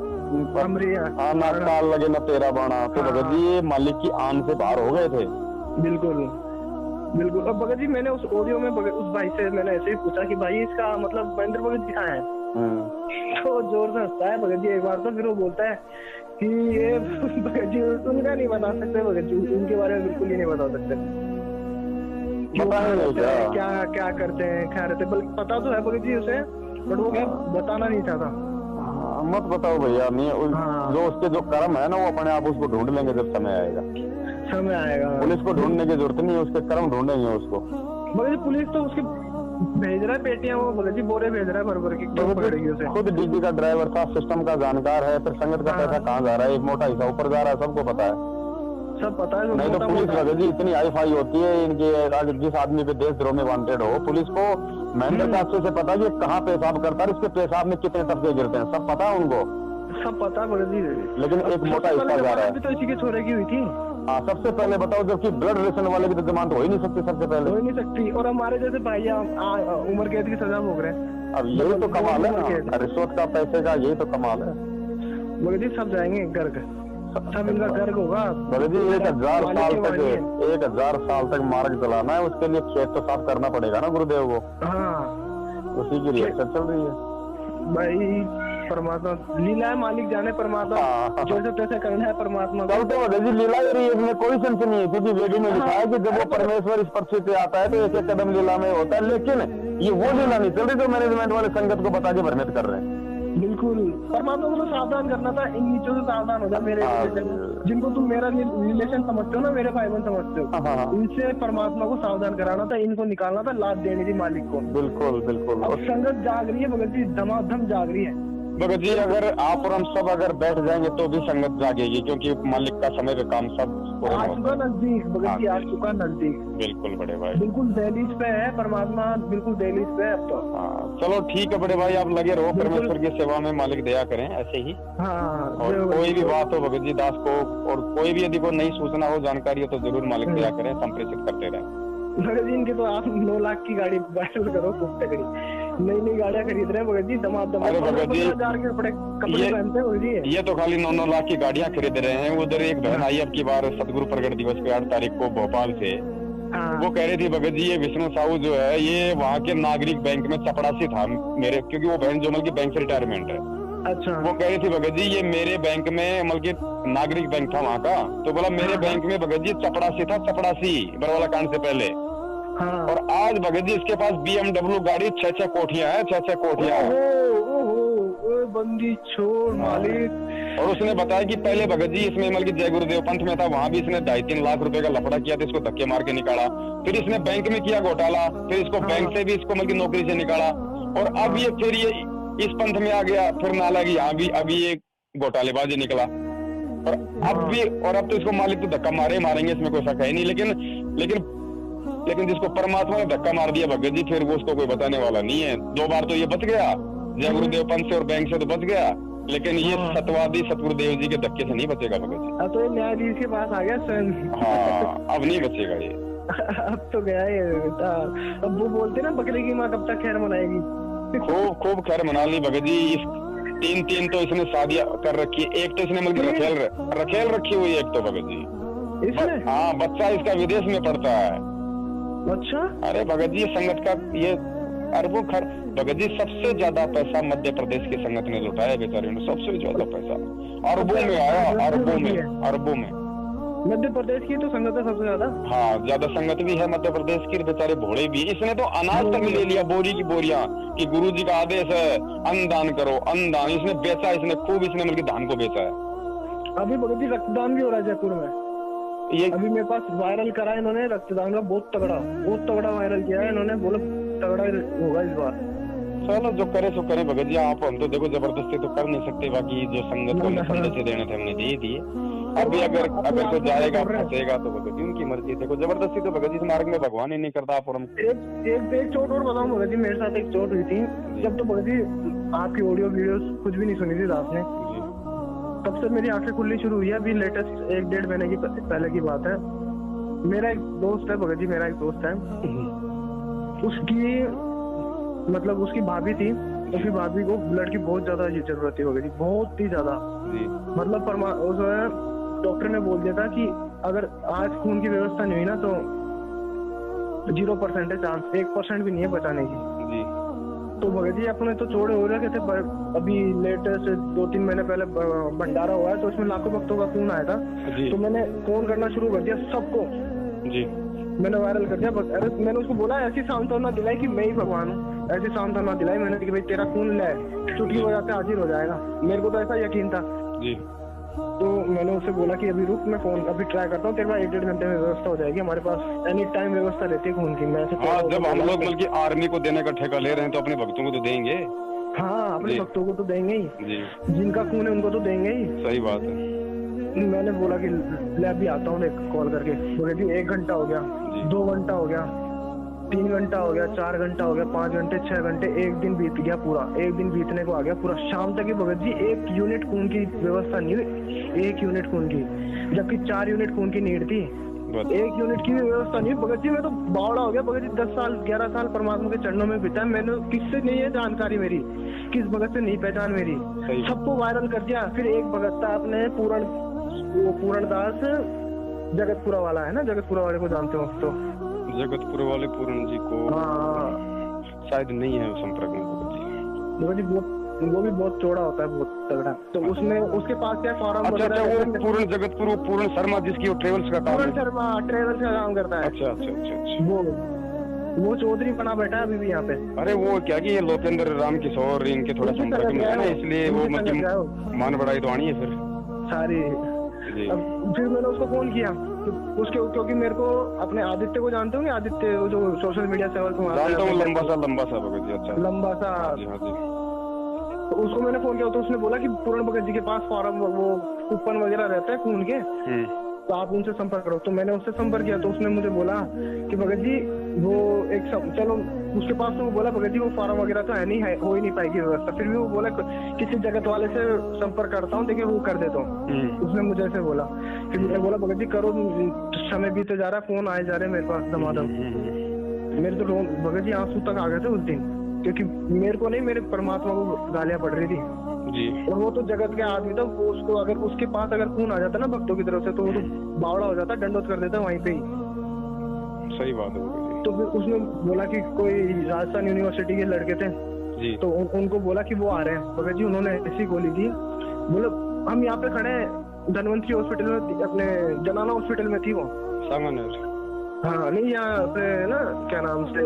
ना काल लगे न तेरा बाणा, तो भगत जी ये मालिक की आन से बाहर हो गए थे। बिल्कुल बिल्कुल। अब भगत जी मैंने उस ऑडियो में उस भाई से मैंने ऐसे ही पूछा कि भाई इसका मतलब महेंद्र भगत जी कहाँ है, तो जोर से हंसता है भगत जी एक बार, तो फिर वो बोलता है कि ये भगत जी उनका नहीं बता सकते, भगत जी उनके बारे में बिल्कुल ही नहीं बता सकते क्या क्या करते हैं, क्या रहते, बल्कि पता तो है भगत जी उसे, बट वो क्या बताना नहीं चाहता। मत बताओ भैया, जो उसके जो कर्म है ना वो अपने आप उसको ढूंढ लेंगे जब समय आएगा। पुलिस को ढूंढने की जरूरत नहीं है, उसके कर्म ढूंढेंगे उसको। भगत जी पुलिस तो उसके भेज रहा है पेटियां, वो भगत जी बोरे भेज रहा है भर की, क्यों पकड़ेगी उसे? खुद डीजी का ड्राइवर था, सिस्टम का जानकार है, फिर संगत का पैसा कहाँ जा रहा है, एक मोटा हिस्सा ऊपर जा रहा है, सबको पता है, सब पता है। नहीं तो पुलिस भगत जी इतनी हाई फाई होती है इनके, जिस आदमी पे देशद्रोह में वांटेड हो, पुलिस को महेंद्र का अच्छे से पता कि कहाँ पेशाब करता है, इसके पेशाब में कितने तबके गिरते हैं, सब पता है उनको, सब पता है भगत जी। लेकिन एक मोटा हिस्सा जा रहा है। तो इसी के छोरे की हुई थी। हाँ सबसे पहले बताओ, जबकि ब्लड रिलेशन वाले की तो जमानत हो ही नहीं सकती, सबसे पहले हो ही नहीं सकती, और हमारे जैसे भाई उम्र कैद की सजा भोग रहे हैं। अब यही तो कमाल है ना, रिश्वत का पैसे का, यही तो कमाल है। भगत जी सब जाएंगे गर्ग, सब इनका गर्ग होगा। भगत जी 1000 साल तक मार्ग चलाना है, उसके लिए खेत तो साफ करना पड़ेगा ना गुरुदेव को। हाँ उसी की रिएक्शन चल रही है भाई। परमात्मा लीला है, मालिक जाने परमात्मा जैसे तैसे करना है परमात्मा। कल तो भगत जी लीला ही रही है, इसमें कोई सेंस नहीं है, क्योंकि वेदों में लिखा है कि जब वो परमेश्वर इस पृथ्वी पे आता है तो एक कदम लीला में होता है, लेकिन ये वो लीला नहीं चल रही जो मैनेजमेंट वाले संगत को बता के भ्रमित कर रहे हैं। बिल्कुल बिल्कुल परमात्मा को तो सावधान करना था, इन नीचों से सावधान हो जा मेरे जिनको तुम मेरा रिलेशन समझते हो ना, मेरे भाई बहन समझते हो, इनसे परमात्मा को सावधान कराना था, इनको निकालना था, लाभ देनी थी मालिक को। बिल्कुल बिल्कुल। और संगत जाग रही है भगत जी, धमाधम जाग रही है भगत जी। अगर आप और हम सब अगर बैठ जाएंगे तो भी संगत जागेगी, क्योंकि मालिक का समय पे काम सब पूरा आ चुका नजदीक भगत जी, आ जी। चुका नजदीक। बिल्कुल बड़े भाई, बिल्कुल दहलीज पे है परमात्मा, बिल्कुल दहलीज पे है अब तो। चलो ठीक है बड़े भाई, आप लगे रहो परमेश्वर की सेवा में, मालिक दया करें ऐसे ही। हाँ और कोई भी बात हो भगत जी दास को, और कोई भी यदि को नई सूचना हो, जानकारी हो, तो जरूर मालिक दया करें, संप्रेषित करते रहें। भगत जी इनके तो आप 9 लाख की गाड़ी वायरल करो, खूब तगड़ी नई गाड़ियां खरीद रहे हैं भगत जी, दमादम। अरे भगत जी, 15,000 के कपड़े पहनते हैं भगत जी। ये तो खाली 9-9 लाख की गाड़ियां खरीद रहे हैं। उधर एक बहन आई अब की बार सतगुरु प्रगट दिवस पे 8 तारीख को भोपाल से, वो कह रही थी भगत जी ये विष्णु साहू जो है ये वहाँ के नागरिक बैंक में चपड़ासी था मेरे, क्योंकि वो बहन जो मतलब की बैंक से रिटायरमेंट है। अच्छा। वो कह रही थी भगत जी ये मेरे बैंक में मतलब नागरिक बैंक था वहाँ का, तो बोला मेरे बैंक में भगत जी चपड़ासी था, चपड़ासी बरवाला कांड से पहले। और आज भगत जी इसके पास BMW गाड़ी 6-6 कोठियां है, 6-6 कोठियां है। बंदी छोड़ मालिक। और उसने बताया कि पहले भगत जी इसमें मतलब जय गुरुदेव पंथ में था, वहां भी इसने 2.5-3 लाख रुपए का लफड़ा किया था, इसको धक्के मार के निकाला। फिर इसने बैंक में किया घोटाला, फिर इसको बैंक से भी इसको मतलब नौकरी से निकाला, और अब ये फिर ये इस पंथ में आ गया, फिर नाला की यहाँ भी अभी ये घोटालेबाजी निकला। और अब तो इसको मालिक तो धक्का मारेंगे, इसमें कोई शक है नहीं। लेकिन जिसको परमात्मा ने धक्का मार दिया भगत जी, फिर वो उसको कोई बताने वाला नहीं है। 2 बार तो ये बच गया जय गुरुदेव पंथ से और बैंक से तो बच गया, लेकिन ये सतवादी सतगुरुदेव जी के धक्के से नहीं बचेगा भगत जी। तो ये न्यायाधीश के पास आ गया स्वयं। हाँ, अब नहीं बचेगा ये। अब तो गया ये बेटा। अब वो बोलते ना बकरी की माँ कब तक खैर मनाएगी। खूब खैर मना ली भगत जी। 3 तो इसने शादियां कर रखी, एक तो इसने मतलब रखेल रखी हुई, एक तो भगत जी इसने। हाँ, बच्चा इसका विदेश में पढ़ता है। अच्छा। अरे भगत जी संगत का ये अरबों खर भगत जी, सबसे ज्यादा पैसा मध्य प्रदेश की संगत ने लुटाया बेचारे ने, सबसे ज्यादा पैसा अरबों में आया, अरबों में मध्य प्रदेश की तो संगत है सबसे ज्यादा। हाँ, ज्यादा संगत भी है मध्य प्रदेश की, बेचारे भोड़े भी। इसने तो अनाज तक ले लिया, बोरी की बोरियां, कि गुरुजी का आदेश है अन्नदान करो, अन्नदान इसने बेचा, इसने खूब इसने मतलब धान को बेचा है। अभी भगत जी रक्तदान भी हो रहा है जयपुर में, ये अभी मेरे पास वायरल करा इन्होंने रक्तदान का, बहुत तगड़ा वायरल किया है इन्होंने, बोलो तगड़ा होगा इस बार। चलो जो करे सो करे भगत जी, आप हम तो देखो जबरदस्ती तो कर नहीं सकते, बाकी जो संगत को संदेश देने थे हमने दे दिए। अभी अगर तो जाएगा फंसेगा तो भगत जी उनकी मर्जी। देखो जबरदस्ती तो भगत जी इस मार्ग में भगवान ही नहीं करता। आप और हम एक चोट और बताऊं भगत जी, मेरे साथ एक चोट हुई थी जब, तो भगत जी आपकी ऑडियो वीडियो कुछ भी नहीं सुनी थी रात में, तब से मेरी आंखें खुलनी शुरू हुई है। अभी लेटेस्ट 1-1.5 महीने की पहले की बात है। मेरा एक दोस्त है भगत जी, मेरा एक दोस्त है, उसकी मतलब उसकी भाभी थी, उसकी भाभी को ब्लड की बहुत ज्यादा जरूरत थी भगत जी, बहुत ही ज्यादा। मतलब उस डॉक्टर ने बोल दिया था कि अगर आज खून की व्यवस्था नहीं हुई ना तो 0% है चांस, 1% भी नहीं है बचाने की। तो भगत जी अपने तो छोड़े हो रहे थे, अभी लेटेस्ट 2-3 महीने पहले भंडारा हुआ है, तो उसमें लाखों भक्तों का खून आया था। तो मैंने फोन करना शुरू कर दिया सबको जी, मैंने वायरल कर दिया। अरे मैंने उसको बोला, ऐसी सांत्वना दिलाई कि मैं ही भगवान हूँ, ऐसी सांत्वना दिलाई मैंने कि भाई तेरा खून ले, चुटकी हो जाते हाजिर हो जाएगा। मेरे को तो ऐसा यकीन था जी। तो मैंने उससे बोला कि अभी रुक, मैं फोन अभी ट्राई करता हूँ, तेरे पास 1-1.5 घंटे में व्यवस्था हो जाएगी, हमारे पास एनी टाइम व्यवस्था रहती है खून की। मैं जब हम लोग बल्कि आर्मी को देने का ठेका ले रहे हैं तो अपने भक्तों को तो देंगे। हाँ, अपने भक्तों को तो देंगे ही, जिनका खून है उनको तो देंगे ही। सही बात है। मैंने बोला कि लैब भी आता हूँ कॉल करके, बोले जी 1 घंटा हो गया, 2 घंटा हो गया, 3 घंटा हो गया, 4 घंटा हो गया, 5 घंटे, 6 घंटे, 1 दिन बीत गया पूरा, 1 दिन बीतने को आ गया पूरा। शाम तक ही भगत जी 1 यूनिट खून की व्यवस्था नहीं हुई, 1 यूनिट खून की, जबकि 4 यूनिट खून की नीड थी, 1 यूनिट की भी व्यवस्था नहीं। भगत जी मैं तो बावड़ा हो गया भगत जी, 10 साल 11 साल परमात्मा के चरणों में बिताया मैंने, किससे नहीं है जानकारी मेरी, किस भगत से नहीं पहचान मेरी, सबको वायरल कर दिया। फिर एक भगत था अपने पूरण दास, जगतपुरा वाला है ना, जगतपुरा वाले को जानते हो तो? जगतपुर वाले पूर्ण जी को शायद नहीं है संपर्क में भगत जी, वो भी बहुत चौड़ा होता है, बहुत तगड़ा। तो उसने उसके पास क्या फॉर्म वगैरह। अच्छा, वो पूर्ण जगतपुर, पूर्ण शर्मा जिसकी वो ट्रेवल्स का काम, पूर्ण शर्मा ट्रेवल्स का काम करता है। अच्छा। वो चौधरी बना बैठा है अभी भी यहाँ पे। अरे वो क्या कि ये लोकेंद्र राम किशोर इनके थोड़ा संपर्क में है ना, इसलिए वो मतलब मान बढ़ाई तो आनी है फिर सारी। अब फिर मैंने उसको फोन किया उसके, क्योंकि मेरे को अपने आदित्य को जानते होंगे, आदित्य वो जो सोशल मीडिया से जानता हूँ, लंबा सा भगत जी। अच्छा, लंबा सा। हाँ जी। तो उसको मैंने फोन किया तो उसने बोला कि पूर्ण भगत जी के पास फॉर्म वो कूपन वगैरह रहते हैं खून के, तो आप उनसे संपर्क करो। तो मैंने उससे संपर्क किया तो उसने मुझे बोला कि भगत जी वो एक चलो उसके पास, तो वो बोला भगत जी वो फॉर्म वगैरह तो है नहीं, है हो ही नहीं पाएगी व्यवस्था। फिर भी वो बोला किसी जगत वाले से संपर्क करता हूँ, देखिए वो कर देता हूँ। उसने मुझे ऐसे बोला। फिर मैंने बोला भगत जी करो, समय बीते जा रहा है, फोन आए जा रहे मेरे पास दमादम। मेरे तो भगत जी आंसू तक आ गए थे उस दिन, क्योंकि मेरे को नहीं, मेरे परमात्मा को गालियां पड़ रही थी जी। और वो तो जगत के आदमी था, वो उसको अगर उसके पास अगर खून आ जाता ना भक्तों की तरफ से, तो वो तो बावड़ा हो जाता, दंडोत कर देता वहीं पे ही। सही बात है। तो फिर उसने बोला कि कोई राजस्थान यूनिवर्सिटी के लड़के थे जी, तो उनको बोला कि वो आ रहे हैं भगत जी। उन्होंने ऐसी गोली दी, बोले हम यहाँ पे खड़े हैं धनवंतरी हॉस्पिटल में, अपने जनाना हॉस्पिटल में थी वो सामान्य। हाँ नहीं, यहाँ पे ना क्या नाम से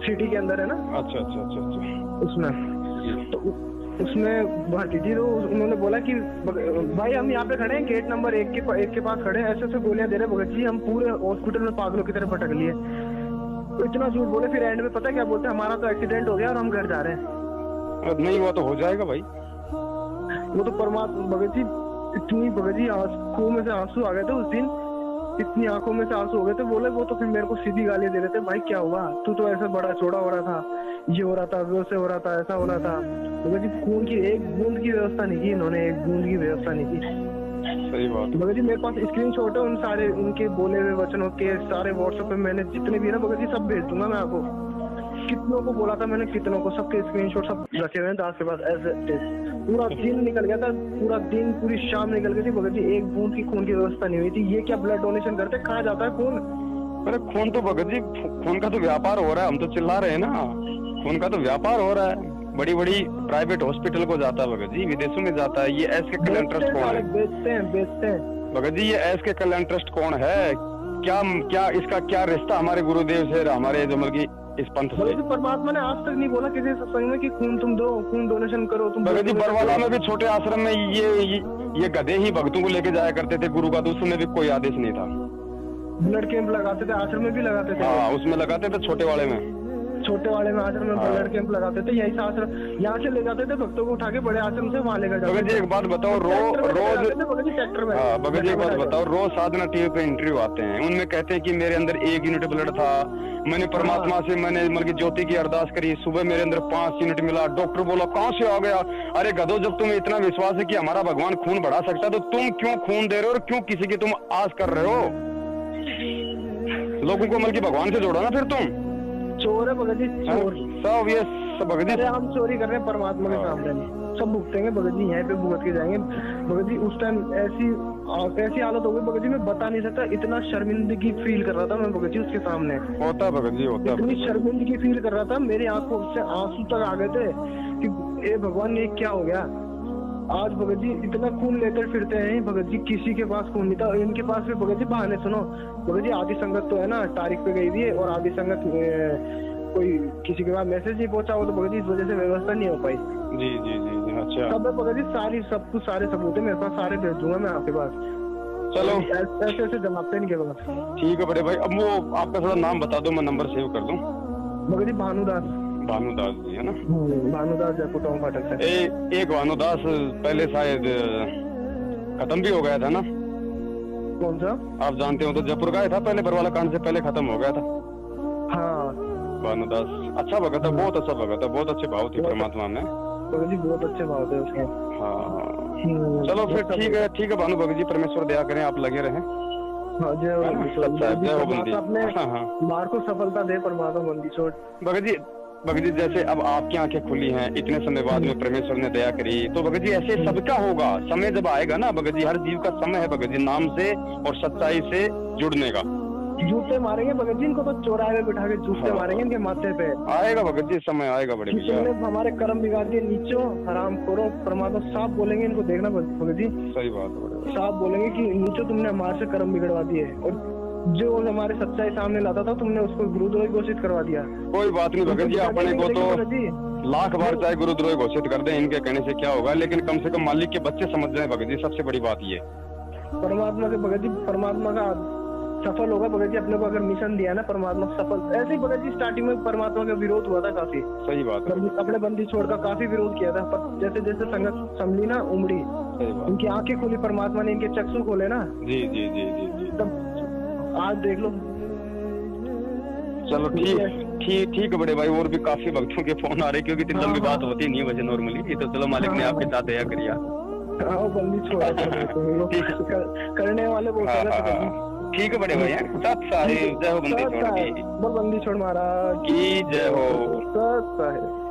सिटी के अंदर है ना। अच्छा। उसमें तो उसमें भर्ती थी, तो उन्होंने बोला कि भाई हम यहाँ पे खड़े हैं गेट नंबर 1 के पास खड़े हैं, ऐसे गोलियां दे रहे भगत जी, हम पूरे हॉस्पिटल में पागलों की तरह भटक लिए। तो इतना झूठ बोले, फिर एंड में पता क्या बोलते हैं, हमारा तो एक्सीडेंट हो गया और हम घर जा रहे हैं। नहीं हुआ तो हो जाएगा भाई, वो तो परमात्मा। भगत जी इतनी भगत जी आंखों में से आंसू आ गए थे उस दिन, इतनी आंखों में से आंसू हो गए थे। बोले वो तो फिर मेरे को सीधी गालियां दे रहे थे, भाई क्या हुआ, तू तो ऐसा बड़ा चौड़ा हो रहा था, ये हो रहा था, वो से हो रहा था, ऐसा हो रहा था। भगत जी खून की एक बूंद की व्यवस्था नहीं की इन्होंने, एक बूंद की व्यवस्था नहीं की। सही बात। भगत जी मेरे पास स्क्रीनशॉट है उन सारे उनके बोले हुए वचनों के, सारे व्हाट्सएप पे मैंने जितने भी है ना भगत जी सब भेज दूंगा मैं आपको। कितनों को बोला था मैंने, कितनों को, सबके स्क्रीनशॉट सब रखे हुए हैं दास के पास। ऐसे पूरा दिन निकल गया था, पूरा दिन पूरी शाम निकल गई थी भगत जी, एक बूंद की खून की व्यवस्था नहीं हुई थी। ये क्या ब्लड डोनेशन करते, कहाँ जाता है खून? अरे खून तो भगत जी, खून का तो व्यापार हो रहा है, हम तो चिल्ला रहे हैं ना, खून का तो व्यापार हो रहा है, बड़ी बड़ी प्राइवेट हॉस्पिटल को जाता है भगत जी, विदेशों में जाता है। ये एस के कल्याण ट्रस्ट कौन है? बेचते हैं भगत जी, ये एस के कल्याण ट्रस्ट कौन है? क्या इसका क्या रिश्ता हमारे गुरुदेव से, हमारे जो मतलब इस पंथ से? परमात्मा ने आज तक नहीं बोला किसी सत्संग में कि खून तुम दो, खून डोनेशन करो तुम। भगत जी बरवाला में भी छोटे आश्रम में ये गधे ही भक्तों को लेके जाया करते थे गुरु का, तो उसमें भी कोई आदेश नहीं था। ब्लड कैंप लगाते थे, आश्रम में भी लगाते थे। हाँ उसमें लगाते थे, छोटे वाले में आश्रम में ब्लड कैंप लगाते थे। यही आश्रम यहाँ से ले जाते थे भक्तों को उठा के, बड़े आश्रम से वहाँ लेकर जाते थे। भगत जी एक बात बताओ, रोज साधना टीवी पे इंटरव्यू आते हैं, उनमें कहते हैं कि मेरे अंदर 1 यूनिट ब्लड था, मैंने परमात्मा से मैंने मतलब ज्योति की अरदास करी, सुबह मेरे अंदर 5 यूनिट मिला, डॉक्टर बोला कहाँ से आ गया। अरे गधो, जब तुम्हें इतना विश्वास है कि हमारा भगवान खून बढ़ा सकता है, तो तुम क्यों खून दे रहे हो और क्यों किसी की तुम आस कर रहे हो? लोगों को मतलब भगवान से जोड़ो ना, फिर तुम चोर है भगत जी, चोर सब। ये सब भगत जी हम चोरी कर रहे हैं परमात्मा के सामने, सब भुगतेंगे भगत जी, यहाँ पे भुगत के जाएंगे भगत जी। उस टाइम ऐसी हालत हो गई भगत जी, मैं बता नहीं सकता, इतना शर्मिंदगी फील कर रहा था मैं भगत जी उसके सामने। होता भगत जी, होता, इतनी शर्मिंदगी फील कर रहा था, मेरी आंखों से आंसू तक आ गए थे कि ए भगवान ये क्या हो गया। आज भगत जी इतना खून लेकर फिरते हैं भगत जी, किसी के पास खून नहीं था। इनके पास भी भगत जी बहाने सुनो भगत जी, आदि संगत तो है ना तारीख पे गई हुई है, और आदि संगत कोई किसी के पास मैसेज नहीं पहुंचा हो, तो भगत जी इस वजह से व्यवस्था नहीं हो पाई। जी जी जी जी। अच्छा सब भगत जी, सब कुछ सारे सबूत है मेरे पास, सारे भेज दूंगा मैं आपके पास। चलो ऐसे जमाते नहीं के पास। ठीक है बड़े भाई, अब वो आपका थोड़ा नाम बता दो, मैं नंबर सेव कर दूं। भगत जी भानुदास जी है ना? भानुदास जयपुर टाउन फाटक से। एक भानुदास पहले शायद खत्म भी हो गया था ना? कौन सा? आप जानते हो तो, जयपुर का था पहले, बरवाला कांड से पहले खत्म हो गया था। हाँ भानुदास अच्छा भगत था, बहुत अच्छा भगत था, बहुत अच्छे भाव थे परमात्मा में भगत जी, बहुत अच्छे भाव थे उसके। हाँ चलो फिर ठीक है भानु भगत जी, परमेश्वर दया करें, आप लगे रहें। हाँ जय हो बंदी, अपने मार्ग को सफलता दे परमात्मा बंदी छोड़। भगत जी जैसे अब आपकी आंखें खुली हैं, इतने समय बाद में परमेश्वर ने दया करी, तो भगत जी ऐसे सबका होगा, समय जब आएगा ना भगत जी, हर जीव का समय है भगत जी, नाम से और सच्चाई से जुड़ने का। जूते मारेंगे भगत जी, इनको तो चौराहे में बिठा के जूते मारेंगे इनके माथे पे। आएगा भगत जी, समय आएगा बड़े भैया। हमारे कर्म बिगाड़ दिए, नीचो हराम करो, परमात्मा साफ बोलेंगे इनको, देखना भगत जी। सही बात है, साफ बोलेंगे कि नीचो तुमने हमारे से कर्म बिगड़वा दिए, और जो हमारे सच्चाई सामने लाता था तुमने उसको गुरुद्रोही घोषित करवा दिया। कोई बात नहीं भगत जी, अपने को तो लाख बार चाहे गुरुद्रोही घोषित कर दें, इनके कहने से क्या होगा, लेकिन कम से कम मालिक के बच्चे समझ जाए भगत जी, सबसे बड़ी बात ये। परमात्मा के भगत जी, परमात्मा का सफल होगा भगत जी, अपने को अगर मिशन दिया ना परमात्मा सफल। ऐसे ही भगत जी स्टार्टिंग में परमात्मा का विरोध हुआ था काफी। सही बात है। अपने बंदी छोड़ कर काफी विरोध किया था, पर जैसे जैसे संगत संभली ना उमड़ी, उनकी आंखें खुली, परमात्मा ने इनके चक्षु खोले ना। जी जी जी जी जी। तब आज देख लो। चलो ठीक बड़े भाई, और भी काफी भक्तों के फोन आ रहे, क्योंकि इतनी लंबी बात होती नहीं वैसे नॉर्मली, ये तो चलो मालिक ने आपके साथ दया करिया। बंदी छोड़ा करने वाले बोलते ठीक है बड़े भैया, सत साहिब, जय हो बंदी छोड़ की, बंदी छोड़ महाराज की जय हो। सत साहिब।